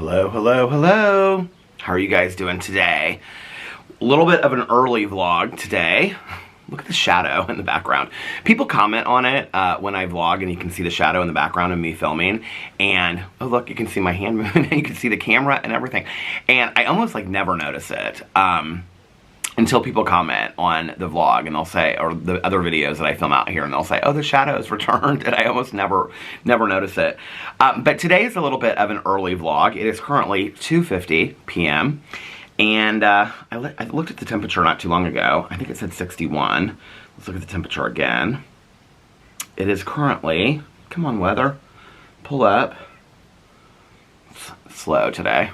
Hello, hello, hello. How are you guys doing today? A little bit of an early vlog today. Look at the shadow in the background. People comment on it when I vlog, and you can see the shadow in the background of me filming. And, oh look, you can see my hand moving, and you can see the camera and everything. And I almost like never notice it until people comment on the vlog, and they'll say, or the other videos that I film out here, and they'll say, oh, the shadow has returned, and I almost never notice it. But today is a little bit of an early vlog. It is currently 2:50 p.m. And I looked at the temperature not too long ago. I think it said 61. Let's look at the temperature again. It is currently, come on weather, pull up. It's slow today.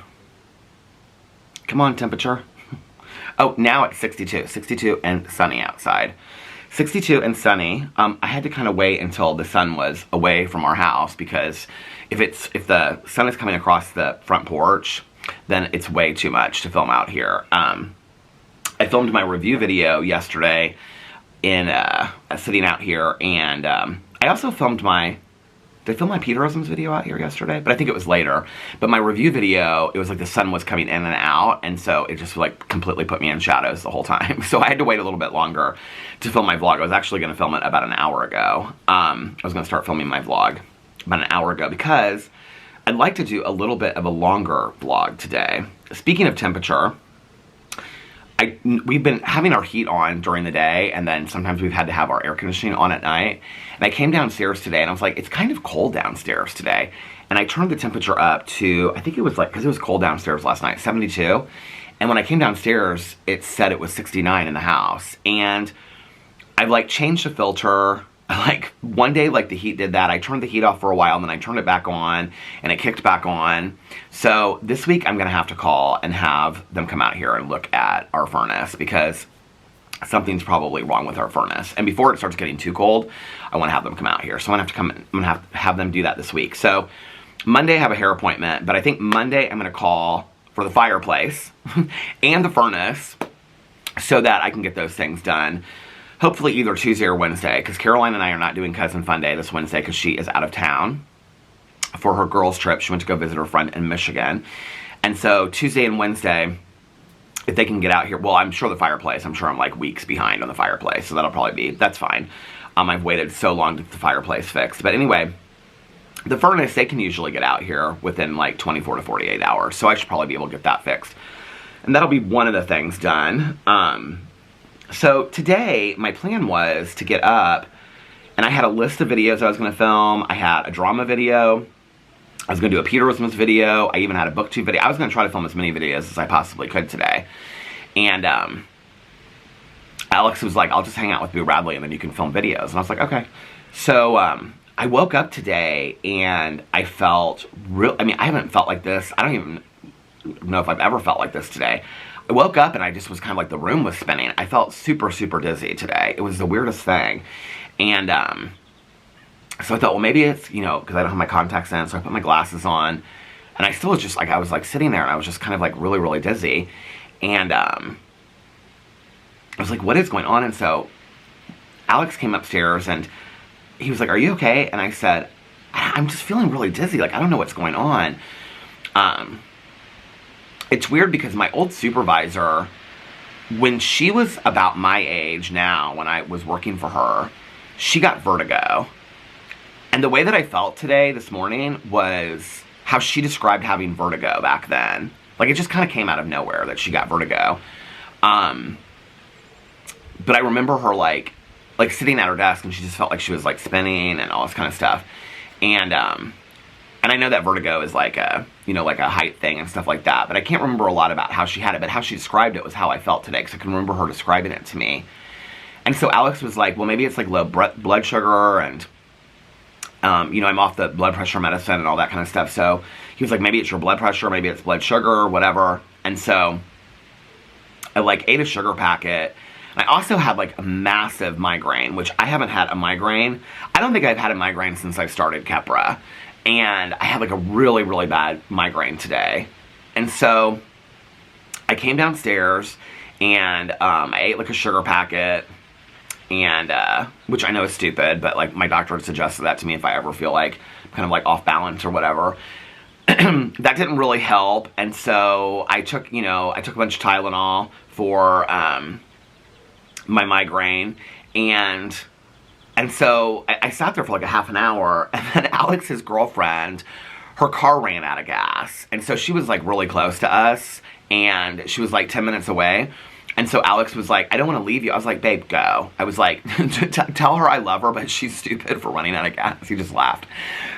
Come on temperature. Oh, now it's 62. 62 and sunny outside. 62 and sunny. I had to kind of wait until the sun was away from our house, because if the sun is coming across the front porch, then it's way too much to film out here. I filmed my review video yesterday in sitting out here, and I also filmed did I film my Peterisms video out here yesterday? But I think it was later. But my review video, it was like the sun was coming in and out, and so it just like completely put me in shadows the whole time. So I had to wait a little bit longer to film my vlog. I was actually going to film it about an hour ago. I was going to start filming my vlog about an hour ago, because I'd like to do a little bit of a longer vlog today. Speaking of temperature, we've been having our heat on during the day, and then sometimes we've had to have our air conditioning on at night. And I came downstairs today, and I was like, it's kind of cold downstairs today. And I turned the temperature up to, I think it was like, because it was cold downstairs last night, 72. And when I came downstairs, it said it was 69 in the house. And I've like changed the filter. Like one day, like the heat did that. I turned the heat off for a while, and then I turned it back on, and it kicked back on. So this week I'm gonna have to call and have them come out here and look at our furnace, because something's probably wrong with our furnace. And before it starts getting too cold, I want to have them come out here. So I'm gonna have them do that this week. So Monday I have a hair appointment, but I think Monday I'm gonna call for the fireplace and the furnace, so that I can get those things done. Hopefully either Tuesday or Wednesday, because Caroline and I are not doing Cousin Fun Day this Wednesday, because she is out of town for her girls' trip. She went to go visit her friend in Michigan. And so Tuesday and Wednesday, if they can get out here, well, I'm sure the fireplace, I'm sure I'm like weeks behind on the fireplace, so that'll probably be, that's fine. I've waited so long to get the fireplace fixed. But anyway, the furnace, they can usually get out here within like 24 to 48 hours, so I should probably be able to get that fixed. And that'll be one of the things done. So today, my plan was to get up, and I had a list of videos I was going to film. I had a drama video. I was going to do a Peterisms video. I even had a booktube video. I was going to try to film as many videos as I possibly could today. And Alex was like, I'll just hang out with Boo Radley, and then you can film videos. And I was like, okay. So I woke up today, and I felt I mean, I haven't felt like this. I don't even know if I've ever felt like this today. I woke up and I just was kind of like the room was spinning. I felt super, super dizzy today. It was the weirdest thing. And so I thought, well, maybe it's, you know, because I don't have my contacts in, so I put my glasses on. And I still was just like, I was like sitting there, and I was just kind of like really, really dizzy. And I was like, what is going on? And so Alex came upstairs, and he was like, are you okay? And I said, I'm just feeling really dizzy. Like, I don't know what's going on. It's weird, because my old supervisor, when she was about my age now, when I was working for her, she got vertigo. And the way that I felt today, this morning, was how she described having vertigo back then. Like, it just kind of came out of nowhere that she got vertigo. But I remember her, like sitting at her desk, and she just felt like she was, like, spinning and all this kind of stuff. And I know that vertigo is like a, you know, like a height thing and stuff like that, but I can't remember a lot about how she had it, but how she described it was how I felt today, because I can remember her describing it to me. And so Alex was like, well, maybe it's like low blood sugar, and, you know, I'm off the blood pressure medicine and all that kind of stuff. So he was like, maybe it's your blood pressure, maybe it's blood sugar or whatever. And so I like ate a sugar packet. And I also had like a massive migraine, which I haven't had a migraine. I don't think I've had a migraine since I started Keppra. And I had like a really, really bad migraine today. And so I came downstairs, and I ate like a sugar packet, and which I know is stupid, but like my doctor had suggested that to me if I ever feel like I'm kind of like off balance or whatever. that didn't really help, and so I took, I took a bunch of Tylenol for my migraine, and so I sat there for like a half an hour, and then Alex's girlfriend, her car ran out of gas, and so she was like really close to us, and she was like 10 minutes away. And so Alex was like, I don't want to leave you. I was like, babe, go. I was like, tell her I love her, but she's stupid for running out of gas. He just laughed.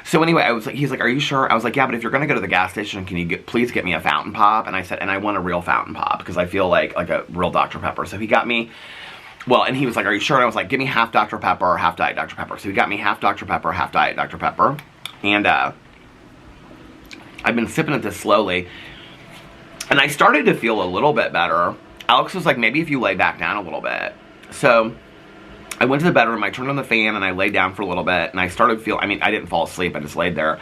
So anyway, he's like, are you sure? I was like, yeah, but if you're going to go to the gas station, can you please get me a fountain pop? And I said, and I want a real fountain pop because I feel like a real Dr. Pepper. So he got me, well, and he was like, are you sure? And I was like, give me half Dr. Pepper, half Diet Dr. Pepper. So he got me half Dr. Pepper, half Diet Dr. Pepper. And I've been sipping at this slowly. And I started to feel a little bit better. Alex was like, maybe if you lay back down a little bit. So I went to the bedroom, I turned on the fan, and I laid down for a little bit, and I started to feel, I mean, I didn't fall asleep, I just laid there.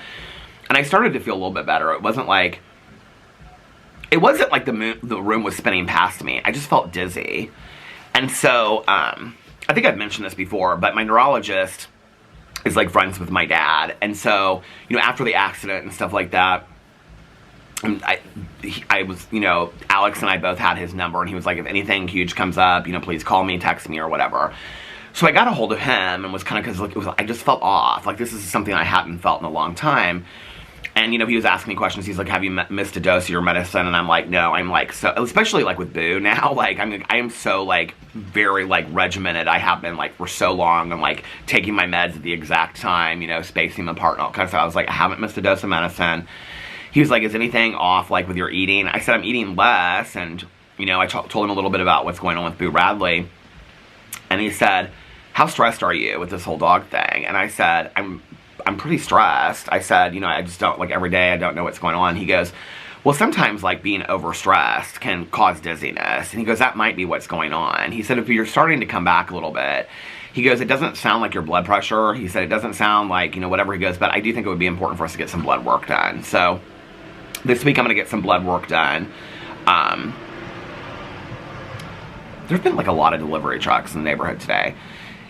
And I started to feel a little bit better. It wasn't like the room was spinning past me. I just felt dizzy. And so, I think I've mentioned this before, but my neurologist is like friends with my dad. And so, after the accident and stuff like that, I was, Alex and I both had his number, and he was like, if anything huge comes up, please call me, text me, or whatever. So I got a hold of him and was kind of, because I just felt off. Like, this is something I hadn't felt in a long time. And, he was asking me questions. He's like, have you missed a dose of your medicine? And I'm like, no. I'm like, so, especially like with Boo now, like, I am so like, very like regimented. I have been like for so long. I'm like taking my meds at the exact time, spacing them apart and all kinds of stuff. I was like, I haven't missed a dose of medicine. He was like, is anything off, like, with your eating? I said, I'm eating less, and, I told him a little bit about what's going on with Boo Radley, and he said, how stressed are you with this whole dog thing? And I said, I'm pretty stressed. I said, I just don't, like, every day I don't know what's going on. He goes, well, sometimes, like, being overstressed can cause dizziness, and he goes, that might be what's going on. He said, if you're starting to come back a little bit, he goes, it doesn't sound like your blood pressure. He said, it doesn't sound like, whatever. He goes, but I do think it would be important for us to get some blood work done. So this week I'm going to get some blood work done. There's been like a lot of delivery trucks in the neighborhood today.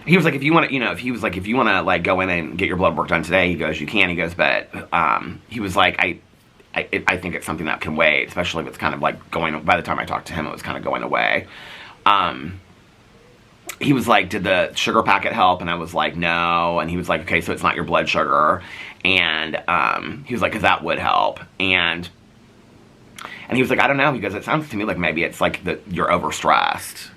He was like, if you want to, if you want to like go in and get your blood work done today, he goes, you can. He goes, but he was like, I think it's something that can wait, especially if it's kind of like going, by the time I talked to him, it was kind of going away. He was like, did the sugar packet help? And I was like, no. And he was like, okay, so it's not your blood sugar. And he was like, because that would help. And he was like, I don't know. He goes, it sounds to me like maybe it's like that you're overstressed.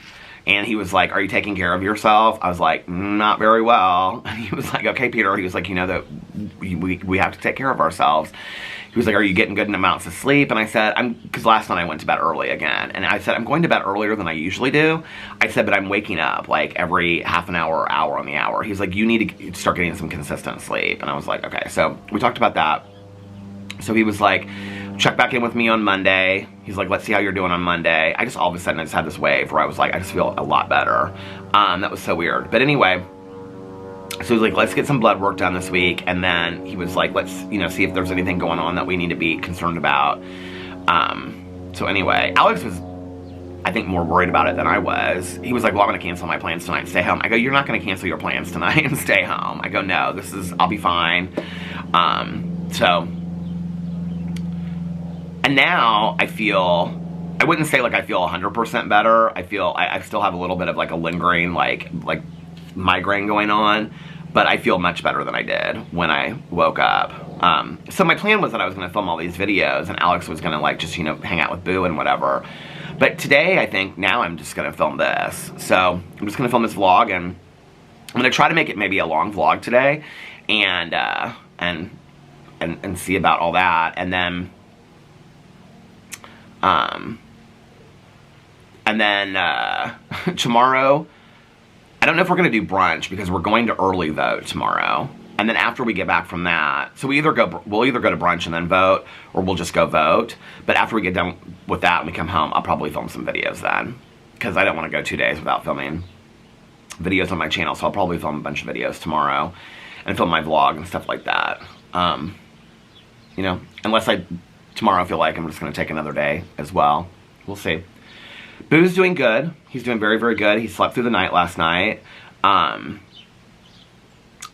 And he was like, are you taking care of yourself? I was like, not very well. And he was like, okay, Peter. He was like, that we have to take care of ourselves. He was like, are you getting good amounts of sleep? And I said, because last night I went to bed early again. And I said, I'm going to bed earlier than I usually do. I said, but I'm waking up like every half an hour or hour on the hour. He's like, you need to start getting some consistent sleep. And I was like, okay. So we talked about that. So he was like, check back in with me on Monday. He's like, let's see how you're doing on Monday. I just all of a sudden I just had this wave where I was like, I just feel a lot better. That was so weird. But anyway, so he was like, let's get some blood work done this week. And then he was like, let's, see if there's anything going on that we need to be concerned about. So anyway, Alex was, I think, more worried about it than I was. He was like, well, I'm going to cancel my plans tonight and stay home. I go, you're not going to cancel your plans tonight and stay home. I go, no, I'll be fine. And now I feel, I wouldn't say like I feel 100% better. I feel, I still have a little bit of like a lingering like migraine going on, but I feel much better than I did when I woke up. So my plan was that I was going to film all these videos and Alex was going to like just, hang out with Boo and whatever. But today, I think, now I'm just going to film this. So I'm just going to film this vlog, and I'm going to try to make it maybe a long vlog today and see about all that. And then tomorrow, I don't know if we're going to do brunch because we're going to early vote tomorrow. And then after we get back from that, so we'll either go to brunch and then vote, or we'll just go vote. But after we get done with that and we come home, I'll probably film some videos then. Because I don't want to go 2 days without filming videos on my channel. So I'll probably film a bunch of videos tomorrow and film my vlog and stuff like that. Unless tomorrow I feel like I'm just going to take another day as well. We'll see. Boo's doing good. He's doing very, very good. He slept through the night last night.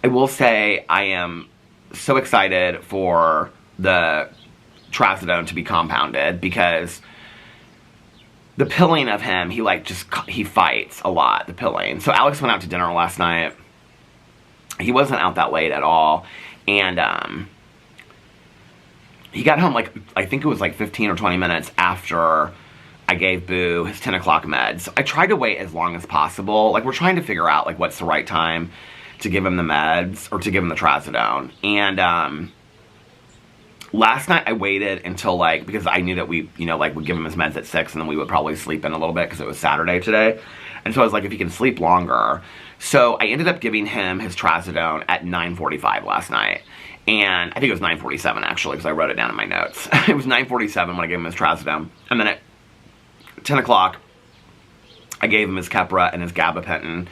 I will say I am so excited for the trazodone to be compounded because the pilling of him, he fights a lot, the pilling. So Alex went out to dinner last night. He wasn't out that late at all. And he got home, like, I think it was like 15 or 20 minutes after I gave Boo his 10 o'clock meds. So I tried to wait as long as possible. Like, we're trying to figure out, like, what's the right time to give him the meds, or to give him the trazodone. And last night I waited until, like, because I knew that we, you know, like, would give him his meds at 6, and then we would probably sleep in a little bit because it was Saturday today. And so I was like, if he can sleep longer. So I ended up giving him his trazodone at 9:45 last night. And I think it was 9:47 actually, because I wrote it down in my notes. It was 9:47 when I gave him his trazodone. And then at 10 o'clock, I gave him his Keppra and his gabapentin.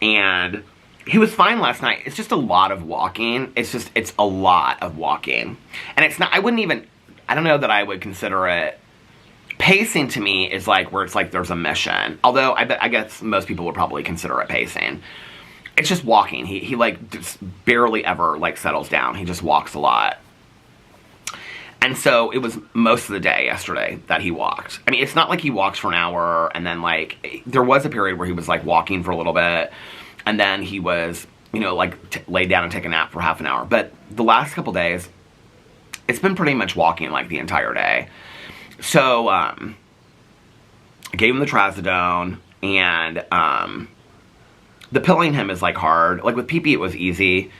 And he was fine last night. It's just a lot of walking. It's a lot of walking. And it's not, I don't know that I would consider it. Pacing to me is like where it's like there's a mission. Although I guess most people would probably consider it pacing. It's just walking. He like just barely ever like settles down. He just walks a lot. And so it was most of the day yesterday that he walked. I mean, it's not like he walks for an hour and then like, there was a period where he was like walking for a little bit and then he was, you know, like laid down and take a nap for half an hour. But the last couple days, it's been pretty much walking like the entire day. So, I gave him the trazodone, and, the pilling him is, like, hard. Like, with PP, it was easy,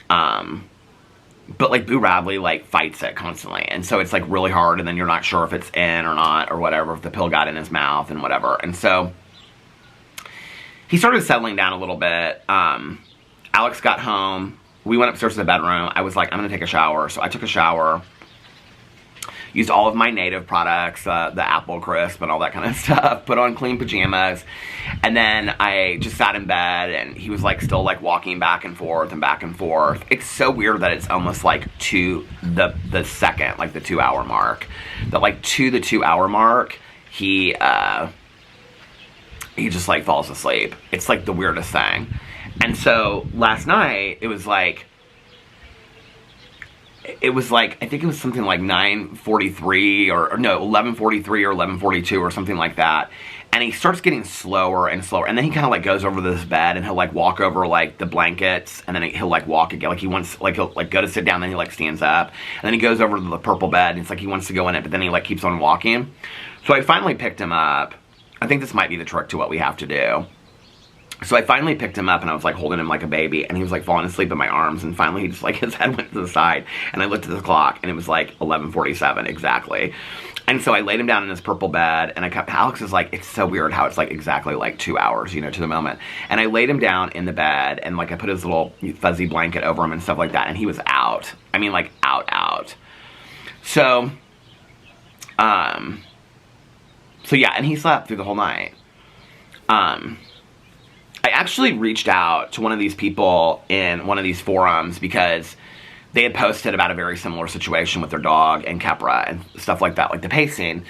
but, like, Boo Radley, like, fights it constantly, and so it's, like, really hard, and then you're not sure if it's in or not, or whatever, if the pill got in his mouth, and whatever, and so he started settling down a little bit. Alex got home, we went upstairs to the bedroom, I was like, I'm gonna take a shower, so I took a shower, used all of my native products, the apple crisp and all that kind of stuff, put on clean pajamas, and then I just sat in bed, and he was like still like walking back and forth and back and forth. It's so weird that it's almost like to the second, like the 2-hour mark, that like to the 2-hour mark, he just like falls asleep. It's like the weirdest thing. And so last night, it was like, I think it was something like 9:43 or no, 11:43 or 11:42 or something like that. And he starts getting slower and slower. And then he kind of like goes over to this bed and he'll like walk over like the blankets. And then he'll like walk again. Like he wants, like he'll like go to sit down, then he like stands up. And then he goes over to the purple bed and it's like he wants to go in it, but then he like keeps on walking. So I finally picked him up. I think this might be the trick to what we have to do. So I finally picked him up and I was like holding him like a baby and he was like falling asleep in my arms and finally he just like his head went to the side and I looked at the clock and it was like 11:47 exactly. And so I laid him down in this purple bed and Alex is like, it's so weird how it's like exactly like 2 hours, you know, to the moment. And I laid him down in the bed and like I put his little fuzzy blanket over him and stuff like that and he was out. I mean like out. So yeah, and he slept through the whole night. I actually reached out to one of these people in one of these forums because they had posted about a very similar situation with their dog and Keppra and stuff like that, like the pacing.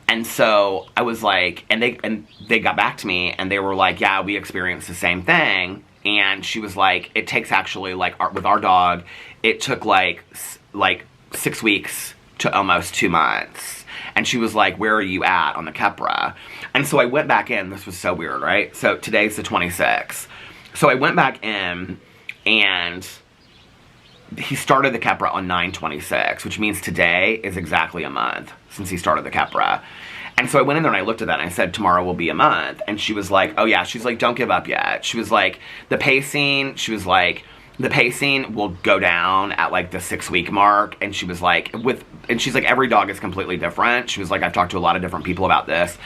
And so I was like, and they got back to me and they were like, yeah, we experienced the same thing. And she was like, it takes actually like with our dog, it took like 6 weeks to almost 2 months. And she was like, where are you at on the Keppra? And so I went back in. This was so weird, right? So today's the 26th. So I went back in, and he started the Keppra on 9/26, which means today is exactly a month since he started the Keppra. And so I went in there and I looked at that and I said, tomorrow will be a month. And she was like, oh yeah. She's like, don't give up yet. She was like, the pacing will go down at like the 6-week mark. And she was like, and she's like, every dog is completely different. She was like, I've talked to a lot of different people about this.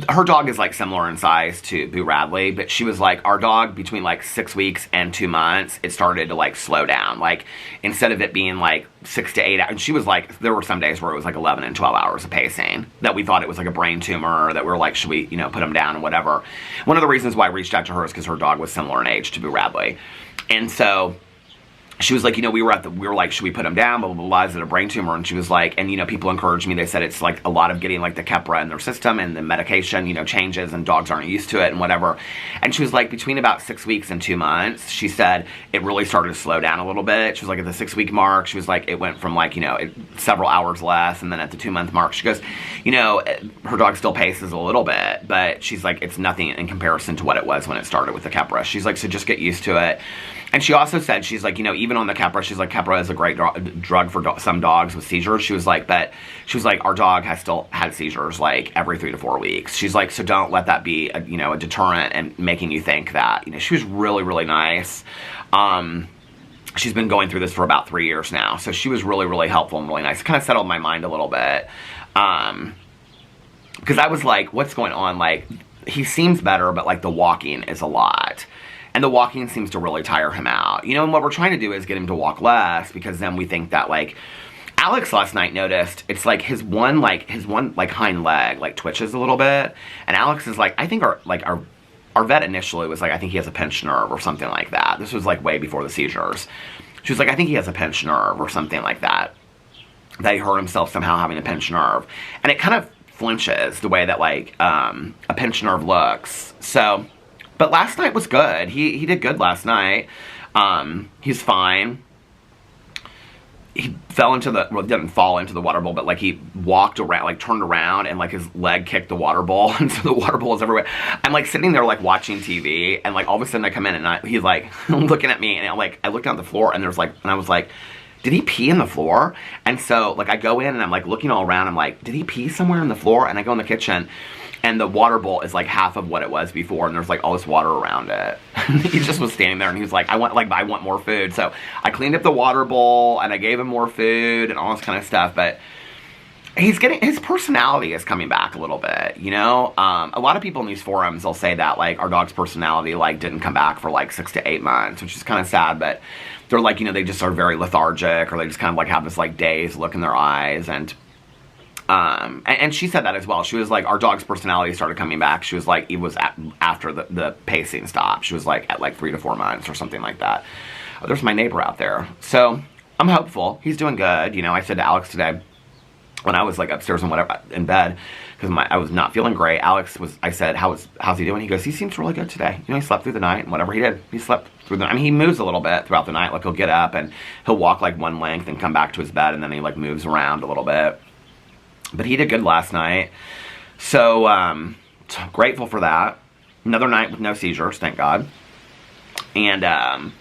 Her dog is like similar in size to Boo Radley, but she was like, our dog between like 6 weeks and 2 months, it started to like slow down. Like instead of it being like 6 to 8 hours, and she was like, there were some days where it was like 11 and 12 hours of pacing that we thought it was like a brain tumor, that we were like, should we, you know, put him down and whatever. One of the reasons why I reached out to her is because her dog was similar in age to Boo Radley. And so she was like, we were like, should we put him down, blah, blah, blah, is it a brain tumor? And she was like, and, people encouraged me, they said it's like a lot of getting like the Keppra in their system, and the medication, changes, and dogs aren't used to it and whatever. And she was like, between about 6 weeks and 2 months, she said it really started to slow down a little bit. She was like, at the 6-week mark, she was like, it went from like, several hours less, and then at the 2-month mark, she goes, her dog still paces a little bit, but she's like, it's nothing in comparison to what it was when it started with the Keppra. She's like, so just get used to it. And she also said, she's like, even on the Keppra, she's like, Keppra is a great drug for some dogs with seizures. She was like, our dog has still had seizures like every 3 to 4 weeks. She's like, so don't let that be a deterrent and making you think that. She was really, really nice. She's been going through this for about 3 years now. So she was really, really helpful and really nice. It kind of settled my mind a little bit. Because I was like, what's going on? Like, he seems better, but like the walking is a lot. And the walking seems to really tire him out. And what we're trying to do is get him to walk less, because then we think that, like, Alex last night noticed it's like his one hind leg like twitches a little bit. And Alex is like, I think our vet initially was like, I think he has a pinched nerve or something like that. This was like way before the seizures. She was like, I think he has a pinched nerve or something like that. That he hurt himself somehow having a pinched nerve. And it kind of flinches the way that like a pinched nerve looks. So... But last night was good. He did good last night. He's fine. He fell into didn't fall into the water bowl, but like he walked around, like turned around, and like his leg kicked the water bowl, and so the water bowl is everywhere. I'm like sitting there like watching TV, and like all of a sudden I come in and he's like looking at me, and I look down at the floor, and I was like, did he pee in the floor? And so like I go in and I'm like looking all around, I'm like, did he pee somewhere in the floor? And I go in the kitchen, and the water bowl is like half of what it was before, and there's like all this water around it. He just was standing there, and he was like, I want more food. So I cleaned up the water bowl, and I gave him more food and all this kind of stuff. But his personality is coming back a little bit, A lot of people in these forums, they'll say that like our dog's personality like didn't come back for like 6 to 8 months, which is kind of sad. But they're like, they just are very lethargic, or they just kind of like have this like dazed look in their eyes. And she said that as well. She was like, our dog's personality started coming back. She was like, it was after the pacing stopped. She was like at like 3 to 4 months or something like that. Oh, there's my neighbor out there. So I'm hopeful. He's doing good. I said to Alex today, when I was like upstairs and whatever in bed, because I was not feeling great. I said, how's he doing? He goes, he seems really good today. He slept through the night, and whatever he did, he slept through the night. I mean, he moves a little bit throughout the night. Like he'll get up and he'll walk like one length and come back to his bed, and then he like moves around a little bit. But he did good last night. So, grateful for that. Another night with no seizures, thank God. And,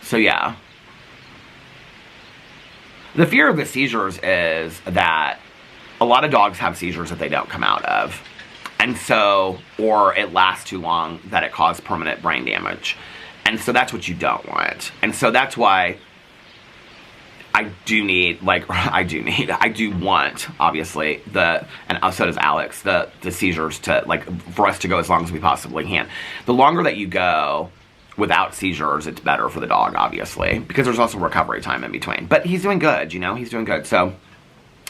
so yeah. The fear of the seizures is that a lot of dogs have seizures that they don't come out of. And so, or it lasts too long that it causes permanent brain damage. And so that's what you don't want. And so that's why I do want, obviously, and so does Alex, the seizures to, like, for us to go as long as we possibly can. The longer that you go without seizures, it's better for the dog, obviously, because there's also recovery time in between. But he's doing good, he's doing good. So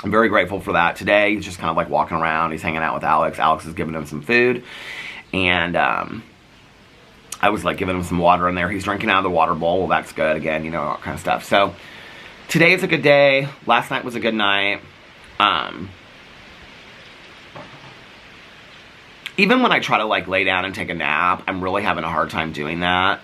I'm very grateful for that. Today, he's just kind of, like, walking around. He's hanging out with Alex. Alex is giving him some food. And, I was, like, giving him some water in there. He's drinking out of the water bowl. Well, that's good, again, all that kind of stuff. So today is a good day. Last night was a good night. Even when I try to like lay down and take a nap, I'm really having a hard time doing that.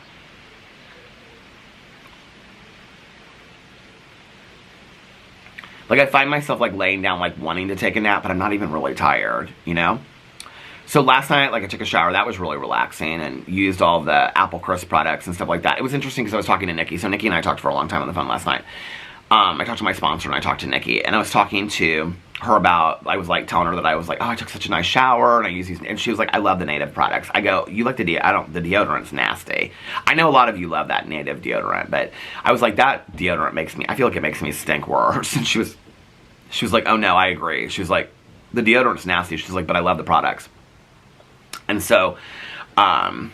Like I find myself like laying down like wanting to take a nap, but I'm not even really tired, So last night, like I took a shower. That was really relaxing, and used all the Apple Crisp products and stuff like that. It was interesting because I was talking to Nikki. So Nikki and I talked for a long time on the phone last night. I talked to my sponsor, and I talked to Nikki, and I was talking to her about, I was like telling her that I was like, oh, I took such a nice shower, and I use these, and she was like, I love the Native products. I go, you like the deodorant's nasty. I know a lot of you love that Native deodorant, but I was like, that deodorant I feel like it makes me stink worse. And she was like, oh no, I agree. She was like, the deodorant's nasty. She's like, but I love the products. And so, I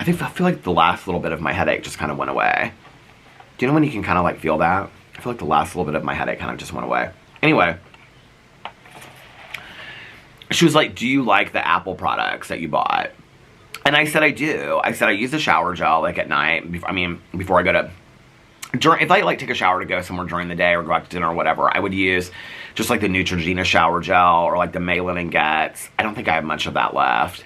feel like the last little bit of my headache just kind of went away. Do you know when you can kind of like feel that? I feel like the last little bit of my headache kind of just went away. Anyway, she was like, do you like the Apple products that you bought? And I said I do. I said I use the shower gel, like, at night. Before I go to... if I, like, take a shower to go somewhere during the day or go out to dinner or whatever, I would use just, like, the Neutrogena shower gel or, like, the Malin and Getz. I don't think I have much of that left.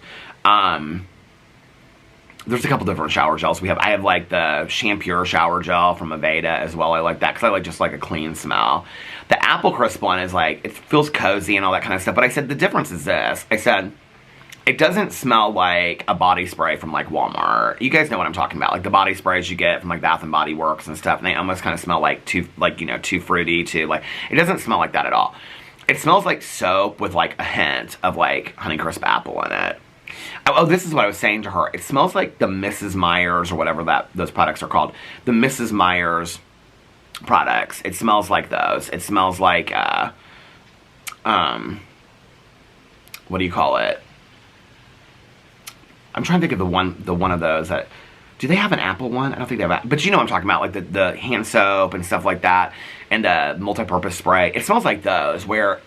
There's a couple different shower gels I have, like, the Shampure shower gel from Aveda as well. I like that because I like just, like, a clean smell. The Apple Crisp one is, like, it feels cozy and all that kind of stuff. But I said the difference is this. I said... it doesn't smell like a body spray from, like, Walmart. You guys know what I'm talking about. Like, the body sprays you get from, like, Bath & Body Works and stuff. And they almost kind of smell like too fruity, like... it doesn't smell like that at all. It smells like soap with, like, a hint of, like, Honeycrisp apple in it. Oh, this is what I was saying to her. It smells like the Mrs. Meyer's or whatever those products are called. The Mrs. Meyer's products. It smells like those. It smells like, what do you call it? I'm trying to think of the one of those that... do they have an apple one? I don't think they have... but you know what I'm talking about. Like the hand soap and stuff like that. And the multi-purpose spray. It smells like those where...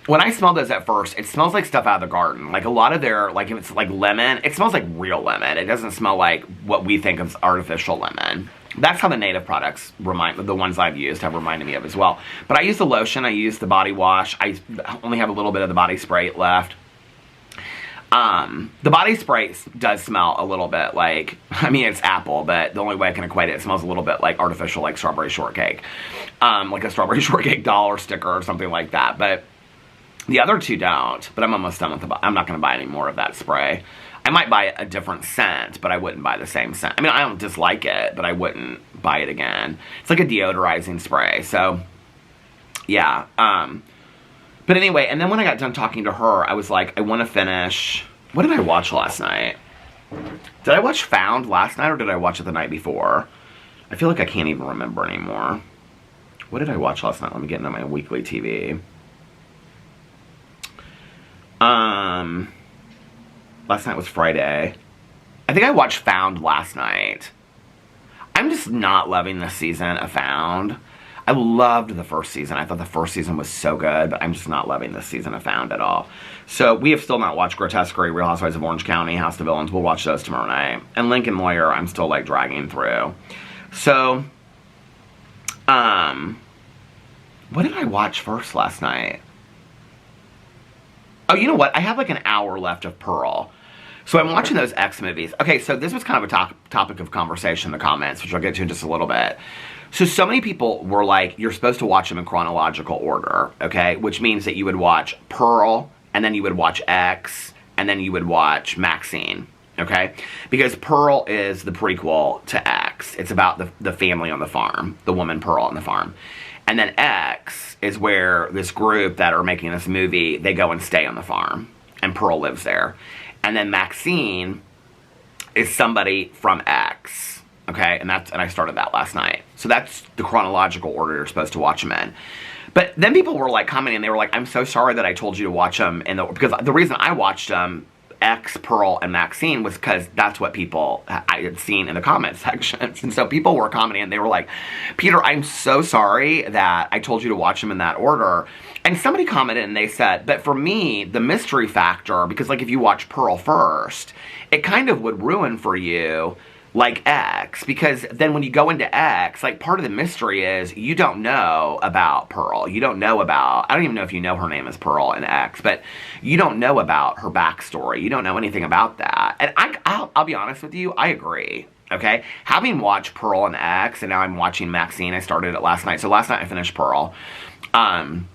when I smell those at first, it smells like stuff out of the garden. Like a lot of their... like if it's like lemon, it smells like real lemon. It doesn't smell like what we think of as artificial lemon. That's how the native products the ones I've used have reminded me of as well. But I use the lotion. I use the body wash. I only have a little bit of the body spray left. The body spray does smell a little bit like, I mean, it's apple, but the only way I can equate it smells a little bit like artificial, like strawberry shortcake. Like a strawberry shortcake doll or sticker or something like that. But the other two don't. But I'm almost done with I'm not going to buy any more of that spray. I might buy a different scent, but I wouldn't buy the same scent. I mean, I don't dislike it, but I wouldn't buy it again. It's like a deodorizing spray. So, yeah. But anyway, and then when I got done talking to her, I was like, I want to finish... what did I watch last night? Did I watch Found last night, or did I watch it the night before? I feel like I can't even remember anymore. What did I watch last night? Let me get into my weekly TV. Last night was Friday. I think I watched Found last night. I'm just not loving this season of Found. I loved the first season. I thought the first season was so good, but I'm just not loving this season of Found at all. So we have still not watched Grotesquerie, Real Housewives of Orange County, House of Villains. We'll watch those tomorrow night. And Lincoln Lawyer, I'm still, like, dragging through. So, what did I watch first last night? Oh, you know what? I have, like, an hour left of Pearl. So I'm watching those X movies. Okay, so this was kind of a topic of conversation in the comments, which I'll get to in just a little bit. So many people were like, you're supposed to watch them in chronological order, okay? Which means that you would watch Pearl, and then you would watch X, and then you would watch Maxine, okay? Because Pearl is the prequel to X. It's about the family on the farm, the woman Pearl on the farm. And then X is where this group that are making this movie, they go and stay on the farm, and Pearl lives there. And then Maxine is somebody from X, okay? And I started that last night. So that's the chronological order you're supposed to watch them in. But then people were like commenting, they were like, I'm so sorry that I told you to watch them because the reason I watched them, X, Pearl, and Maxine, was because that's what I had seen in the comment sections. And so people were commenting, and they were like, Peter, I'm so sorry that I told you to watch them in that order. And somebody commented, and they said, but for me, the mystery factor, because, like, if you watch Pearl first, it kind of would ruin for you, like, X, because then when you go into X, like, part of the mystery is you don't know about Pearl. You don't know about, I don't even know if you know her name is Pearl in X, but you don't know about her backstory. You don't know anything about that. And I'll be honest with you, I agree, okay? Having watched Pearl and X, and now I'm watching Maxine, I started it last night. So last night I finished Pearl, and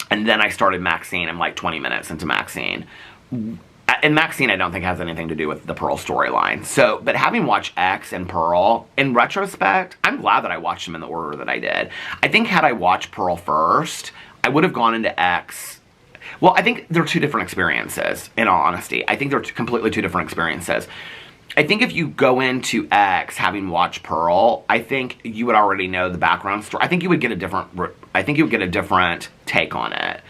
then I started Maxine. I'm like 20 minutes into Maxine. And Maxine, I don't think, has anything to do with the Pearl storyline. So, but having watched X and Pearl, in retrospect, I'm glad that I watched them in the order that I did. I think had I watched Pearl first, I would have gone into X. Well, I think they're two different experiences, in all honesty. I think they're completely two different experiences. I think if you go into X having watched Pearl, I think you would already know the background story. I think you would get a different take on it.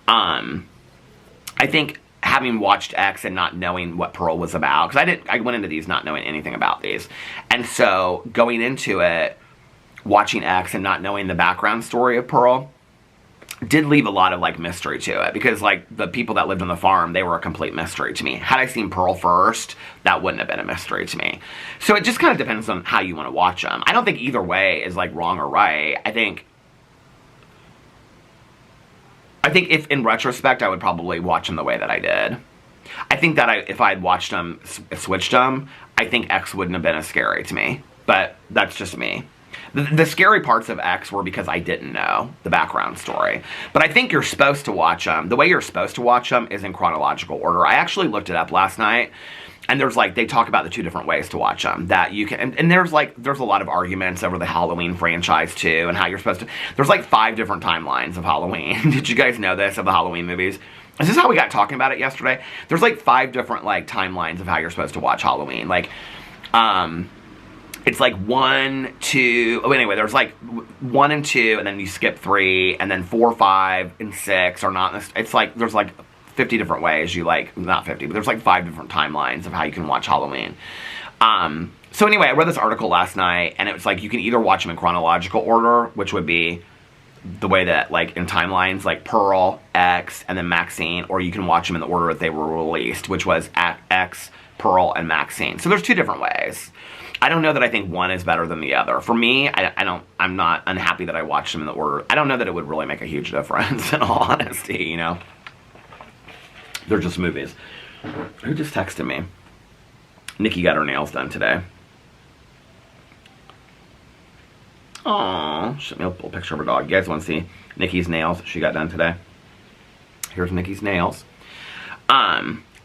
I think having watched X and not knowing what Pearl was about, because I went into these not knowing anything about these, and so going into it, watching X and not knowing the background story of Pearl, did leave a lot of, like, mystery to it, because, like, the people that lived on the farm, they were a complete mystery to me. Had I seen Pearl first, that wouldn't have been a mystery to me. So it just kind of depends on how you want to watch them. I don't think either way is, like, wrong or right. I think if, in retrospect, I would probably watch them the way that I did. I think that if I had watched them, switched them, I think X wouldn't have been as scary to me. But that's just me. The scary parts of X were because I didn't know the background story. But I think you're supposed to watch them. The way you're supposed to watch them is in chronological order. I actually looked it up last night, and there's, like, they talk about the 2 different ways to watch them. That you can, and there's a lot of arguments over the Halloween franchise too, and how you're supposed to. There's, like, 5 different timelines of Halloween. Did you guys know this, of the Halloween movies? Is this how we got talking about it yesterday? There's, like, 5 different, like, timelines of how you're supposed to watch Halloween. Like, it's like 1, 2, oh, anyway, there's, like, 1 and 2, and then you skip 3, and then 4, 5, and 6 are not, it's like, there's, like, 50 different ways you, like, not 50, but there's, like, 5 different timelines of how you can watch Halloween. So anyway, I read this article last night, and it was, like, you can either watch them in chronological order, which would be the way that, like, in timelines, like, Pearl, X, and then Maxine, or you can watch them in the order that they were released, which was X, Pearl, and Maxine. So there's 2 different ways. I don't know that I think one is better than the other. For me, I'm not unhappy that I watched them in the order. I don't know that it would really make a huge difference, in all honesty, you know? They're just movies. Who just texted me? Nikki got her nails done today. Aww, sent me a little picture of her dog. You guys want to see Nikki's nails she got done today? Here's Nikki's nails.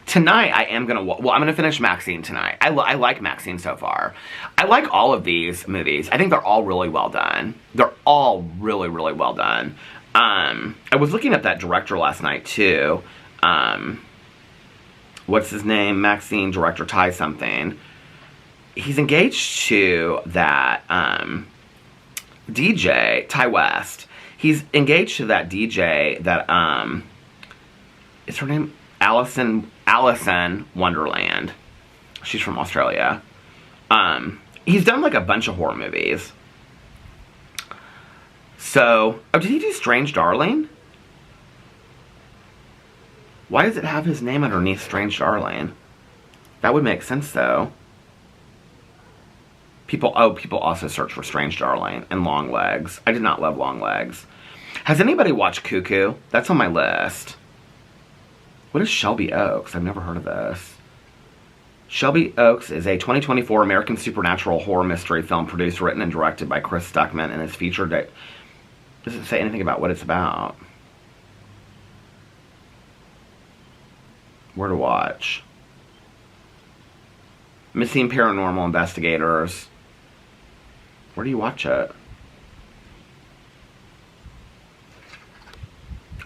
Tonight, I am going to, well, I'm going to finish Maxine tonight. I like Maxine so far. I like all of these movies. I think they're all really well done. They're all really, really well done. I was looking at that director last night, too. What's his name? Maxine director Ty something. He's engaged to that, DJ, Ty West. He's engaged to that DJ that, is her name Alison Wonderland. She's from Australia. He's done, like, a bunch of horror movies. So, oh, did he do Strange Darling? Why does it have his name underneath Strange Darling? That would make sense, though. People also search for Strange Darling and Long Legs. I did not love Long Legs. Has anybody watched Cuckoo? That's on my list. What is Shelby Oaks? I've never heard of this. Shelby Oaks is a 2024 American supernatural horror mystery film produced, written, and directed by Chris Stuckman, and is featured. Does it say anything about what it's about? Where to watch? Missing Paranormal Investigators. Where do you watch it?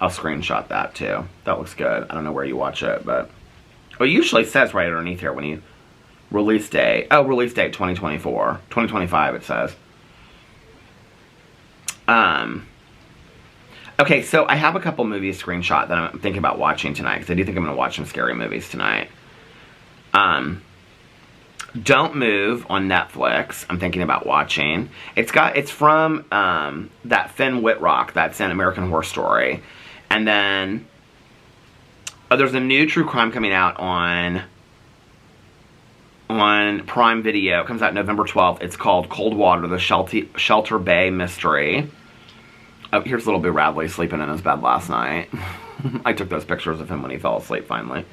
I'll screenshot that too. That looks good. I don't know where you watch it, but it usually says right underneath here when you release date. Oh, release date 2024. 2025 it says. Okay, so I have a couple movies screenshot that I'm thinking about watching tonight, because I do think I'm going to watch some scary movies tonight. Don't Move on Netflix, I'm thinking about watching. It's from that Finn Wittrock that's in American Horror Story. And then there's a new true crime coming out on Prime Video. It comes out November 12th. It's called Cold Water, the Shelter Bay Mystery. Oh, here's little Boo Radley sleeping in his bed last night. I took those pictures of him when he fell asleep finally.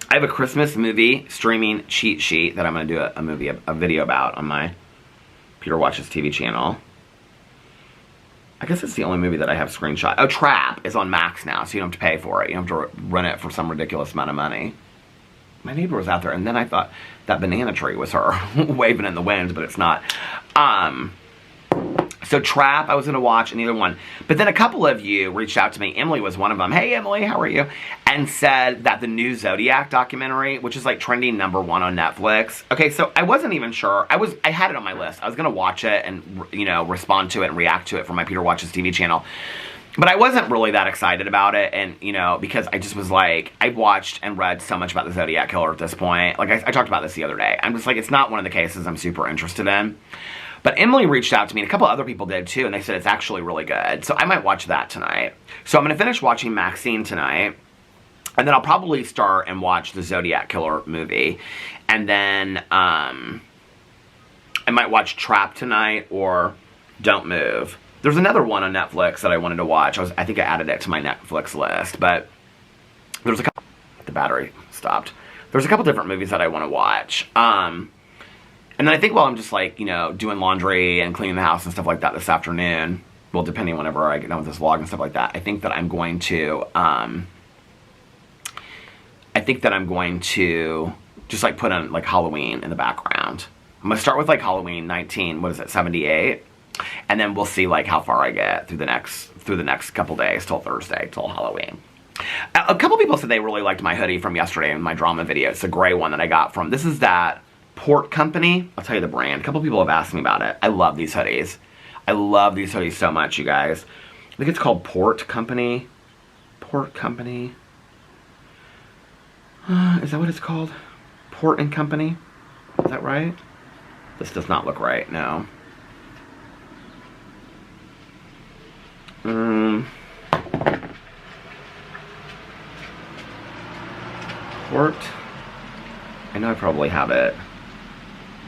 I have a Christmas movie streaming cheat sheet that I'm going to do a video about on my Peter Watches TV channel. I guess it's the only movie that I have screenshot. Oh, Trap is on Max now, so you don't have to pay for it. You don't have to rent it for some ridiculous amount of money. My neighbor was out there, and then I thought that banana tree was her waving in the wind, but it's not. So Trap, I was going to watch, and either one. But then a couple of you reached out to me. Emily was one of them. Hey, Emily, how are you? And said that the new Zodiac documentary, which is like trending #1 on Netflix. Okay, so I wasn't even sure. I had it on my list. I was going to watch it and, you know, respond to it and react to it for my Peter Watches TV channel. But I wasn't really that excited about it, and, you know, because I just was like, I've watched and read so much about the Zodiac Killer at this point. Like, I talked about this the other day. I'm just like, it's not one of the cases I'm super interested in. But Emily reached out to me, and a couple other people did too, and they said it's actually really good. So I might watch that tonight. So I'm going to finish watching Maxine tonight, and then I'll probably start and watch the Zodiac Killer movie. And then I might watch Trap tonight or Don't Move. There's another one on Netflix that I wanted to watch. I think I added it to my Netflix list, but there's a couple... The battery stopped. There's a couple different movies that I want to watch. And then I think while I'm just like, you know, doing laundry and cleaning the house and stuff like that this afternoon, well, depending whenever I get done with this vlog and stuff like that, I think that I'm going to just like put on like Halloween in the background. I'm gonna start with like Halloween 78, and then we'll see like how far I get through the next couple days till Thursday, till Halloween. A couple people said they really liked my hoodie from yesterday in my drama video. It's a gray one that I got from, this is that Port Company. I'll tell you the brand. A couple people have asked me about it. I love these hoodies. I love these hoodies so much, you guys. I think it's called Port Company. Port Company. Is that what it's called? Port and Company? Is that right? This does not look right, no. Port. I know I probably have it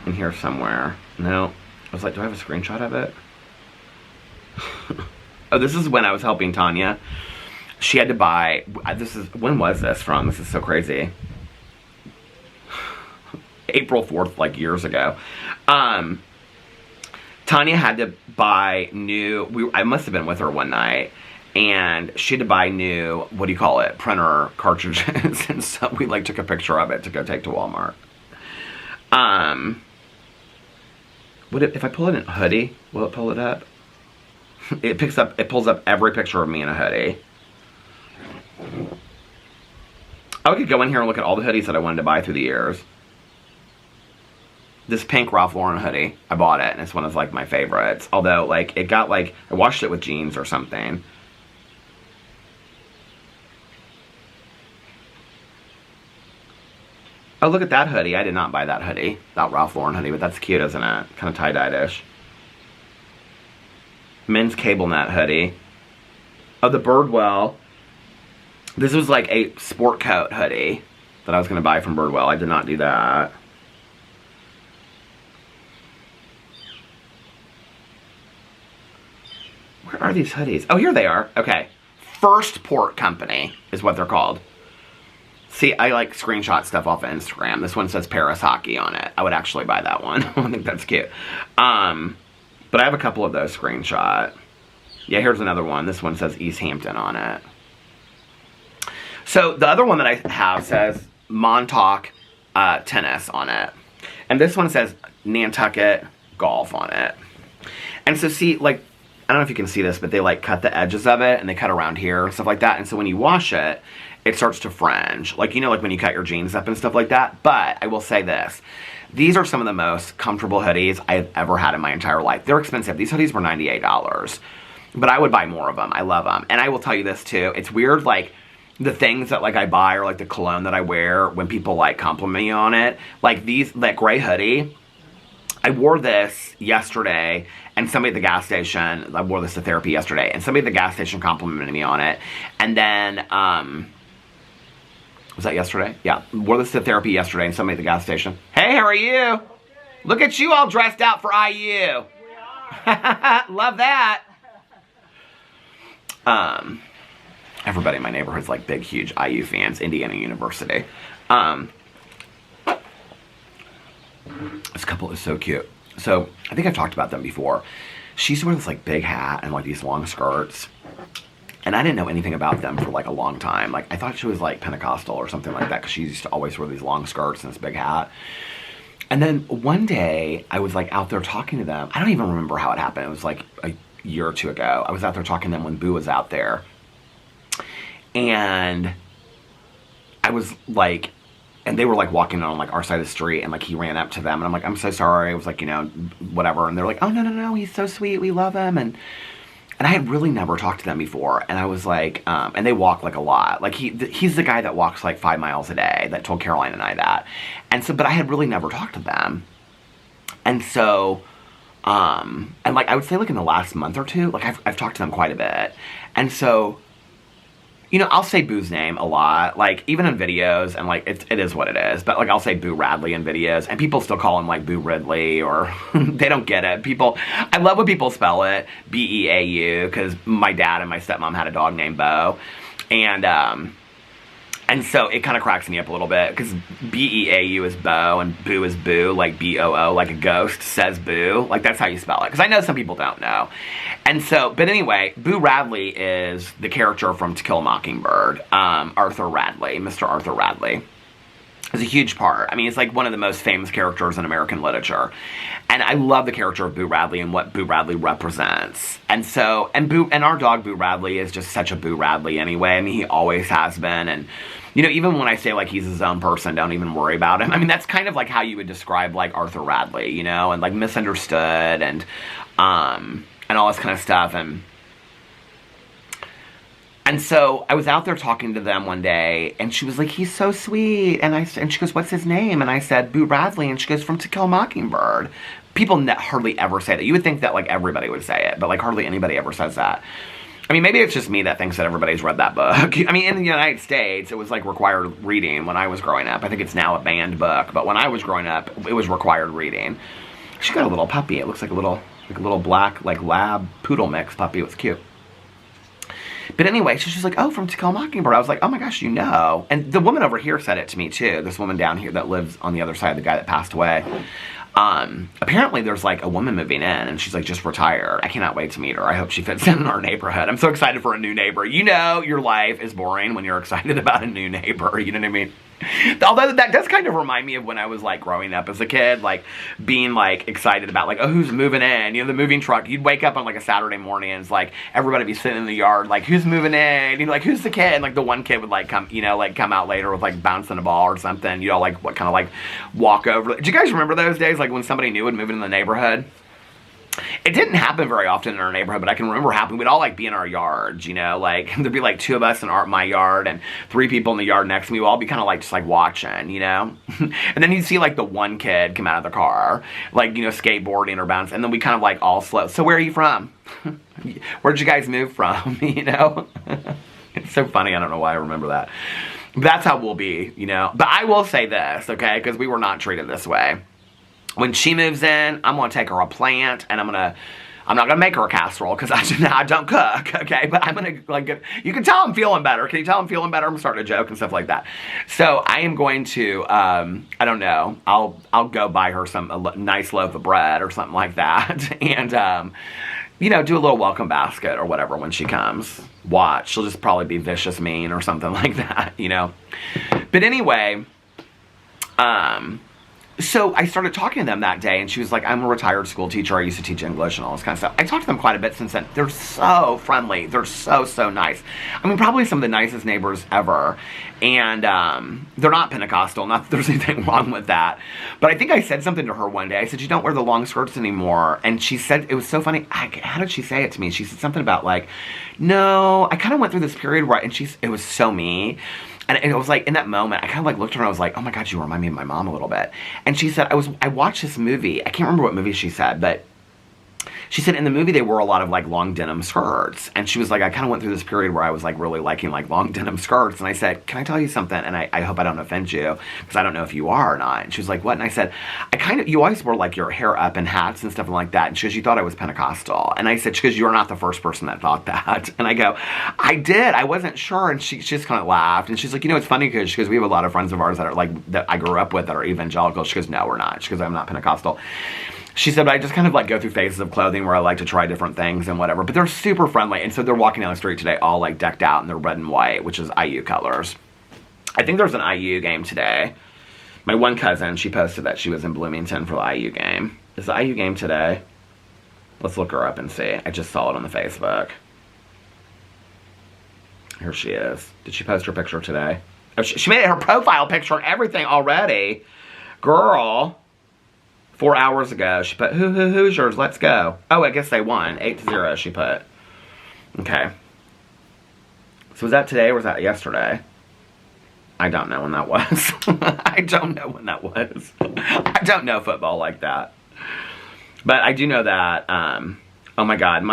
in here somewhere. No. I was like, do I have a screenshot of it? Oh, this is when I was helping Tanya. She had to buy, when was this from? This is so crazy. April 4th, like years ago. Tanya had to buy new, I must have been with her one night, and she had to buy new, what do you call it, printer cartridges, and so we like took a picture of it to go take to Walmart. If I pull it in a hoodie, will it pull it up? It pulls up every picture of me in a hoodie. I could go in here and look at all the hoodies that I wanted to buy through the years. This pink Ralph Lauren hoodie, I bought it, and it's one of like my favorites. Although, like, it got like, I washed it with jeans or something. Oh, look at that hoodie. I did not buy that hoodie. That Ralph Lauren hoodie, but that's cute, isn't it? Kind of tie-dyed-ish. Men's cable net hoodie. Oh, the Birdwell. This was like a sport coat hoodie that I was going to buy from Birdwell. I did not do that. Where are these hoodies? Oh, here they are. Okay. First Port Company is what they're called. See, I like screenshot stuff off of Instagram. This one says Paris Hockey on it. I would actually buy that one. I think that's cute. But I have a couple of those screenshot. Yeah, here's another one. This one says East Hampton on it. So the other one that I have says Montauk Tennis on it. And this one says Nantucket Golf on it. And so see, like, I don't know if you can see this, but they like cut the edges of it and they cut around here and stuff like that. And so when you wash it, it starts to fringe. Like, you know, like when you cut your jeans up and stuff like that. But I will say this. These are some of the most comfortable hoodies I've ever had in my entire life. They're expensive. These hoodies were $98. But I would buy more of them. I love them. And I will tell you this too. It's weird, like, the things that, like, I buy or, like, the cologne that I wear when people, like, compliment me on it. Like, that gray hoodie. I wore this yesterday, and somebody at the gas station, I wore this to therapy yesterday, and somebody at the gas station complimented me on it. And then, was that yesterday? Yeah, wore this to therapy yesterday, and somebody at the gas station, hey, how are you? Okay. Look at you all dressed out for IU. We are. Love that. Everybody in my neighborhood's like big, huge IU fans, Indiana University. This couple is so cute. So, I think I've talked about them before. She used to wear this, like, big hat and, like, these long skirts. And I didn't know anything about them for, like, a long time. Like, I thought she was, like, Pentecostal or something like that, because she used to always wear these long skirts and this big hat. And then one day, I was, like, out there talking to them. I don't even remember how it happened. It was, like, a year or two ago. I was out there talking to them when Boo was out there. And I was, like... And they were, like, walking on, like, our side of the street, and, like, he ran up to them, and I'm like, I'm so sorry. I was like, you know, whatever. And they're like, oh, no, he's so sweet. We love him. And I had really never talked to them before. And I was like, and they walk, like, a lot. Like, he's the guy that walks, like, 5 miles a day that told Caroline and I that. And so, but I had really never talked to them. And so, And like, I would say like in the last month or two, like I've talked to them quite a bit. And so, you know, I'll say Boo's name a lot, like even in videos, and like it is what it is. But like I'll say Boo Radley in videos, and people still call him like Boo Ridley, or they don't get it. I love when people spell it B-E-A-U, because my dad and my stepmom had a dog named Bo, and so it kind of cracks me up a little bit, because B-E-A-U is Bo, and Boo is Boo, like B-O-O, like a ghost says Boo. Like, that's how you spell it, because I know some people don't know. And so, but anyway, Boo Radley is the character from To Kill a Mockingbird. Arthur Radley, Mr. Arthur Radley, is a huge part. I mean, it's like one of the most famous characters in American literature. And I love the character of Boo Radley and what Boo Radley represents. And so, and our dog Boo Radley is just such a Boo Radley anyway. I mean, he always has been. And, you know, even when I say like he's his own person, don't even worry about him. I mean, that's kind of like how you would describe like Arthur Radley, you know, and like misunderstood and all this kind of stuff. And so I was out there talking to them one day, and she was like, he's so sweet. And she goes, what's his name? And I said, Boo Radley. And she goes, from To Kill a Mockingbird. People hardly ever say that. You would think that like everybody would say it, but like hardly anybody ever says that. I mean, maybe it's just me that thinks that everybody's read that book. I mean, in the United States, it was like required reading when I was growing up. I think it's now a banned book, but when I was growing up, it was required reading. She got a little puppy. It looks like a little black, like lab poodle mix puppy. It was cute. But anyway, she's like, oh, from To Kill a Mockingbird. I was like, oh my gosh, you know. And the woman over here said it to me too. This woman down here that lives on the other side of the guy that passed away. Apparently there's like a woman moving in, and she's like just retired. I cannot wait to meet her. I hope she fits in our neighborhood. I'm so excited for a new neighbor. You know, your life is boring when you're excited about a new neighbor. You know what I mean? Although that does kind of remind me of when I was like growing up as a kid, like being like excited about like, oh, who's moving in? You know, the moving truck. You'd wake up on like a Saturday morning, and it's like everybody be sitting in the yard, like, who's moving in? You know, like, who's the kid? And like the one kid would like come, you know, like come out later with like bouncing a ball or something. You know, like what kind of like walk over. Do you guys remember those days? Like when somebody new would move in the neighborhood? It didn't happen very often in our neighborhood, but I can remember happening. We'd all like be in our yards, you know, like there'd be like 2 of us in my yard and 3 people in the yard next to me. We'd all be kind of like just like watching, you know. And then you'd see like the one kid come out of the car, like, you know, skateboarding or bouncing, and then we kind of like all slow. So where are you from? Where'd you guys move from? You know. It's so funny. I don't know why I remember that. But that's how we'll be, you know. But I will say this, okay, because we were not treated this way. When she moves in, I'm going to take her a plant, and I'm not going to make her a casserole, because I don't cook, okay? But I'm going to, like, you can tell I'm feeling better. Can you tell I'm feeling better? I'm starting to joke and stuff like that. So I am going to, I don't know, I'll go buy her a nice loaf of bread or something like that, and, you know, do a little welcome basket or whatever when she comes. Watch. She'll just probably be vicious mean or something like that, you know? But anyway, so I started talking to them that day, and she was like, I'm a retired school teacher. I used to teach English and all this kind of stuff. I talked to them quite a bit since then. They're so friendly. They're so, so nice. I mean, probably some of the nicest neighbors ever. And they're not Pentecostal. Not that there's anything wrong with that. But I think I said something to her one day. I said, you don't wear the long skirts anymore. And she said, it was so funny. How did she say it to me? She said something about like, no, I kind of went through this period where, and it was so me. And it was like, in that moment, I kind of like looked at her and I was like, oh my God, you remind me of my mom a little bit. And she said, I watched this movie. I can't remember what movie she said, but she said in the movie they wore a lot of like long denim skirts. And she was like, I kind of went through this period where I was like really liking like long denim skirts. And I said, can I tell you something? And I hope I don't offend you, because I don't know if you are or not. And she was like, what? And I said, you always wore like your hair up and hats and stuff like that. And she goes, you thought I was Pentecostal. And I said, she goes, you're not the first person that thought that. And I go, I did. I wasn't sure. And she just kind of laughed. And she's like, you know, it's funny because she goes, we have a lot of friends of ours that are like, that I grew up with that are evangelical. She goes, no, we're not. She goes, I'm not Pentecostal. She said, but I just kind of like go through phases of clothing where I like to try different things and whatever. But they're super friendly. And so they're walking down the street today all like decked out in their red and white, which is IU colors. I think there's an IU game today. My one cousin, she posted that she was in Bloomington for the IU game. Is the IU game today? Let's look her up and see. I just saw it on the Facebook. Here she is. Did she post her picture today? Oh, she made it her profile picture and everything already. Girl. 4 hours ago, she put, Hoosiers, let's go. Oh, I guess they won. 8-0, she put. Okay. So was that today or was that yesterday? I don't know when that was. I don't know when that was. I don't know football like that. But I do know that, oh my god,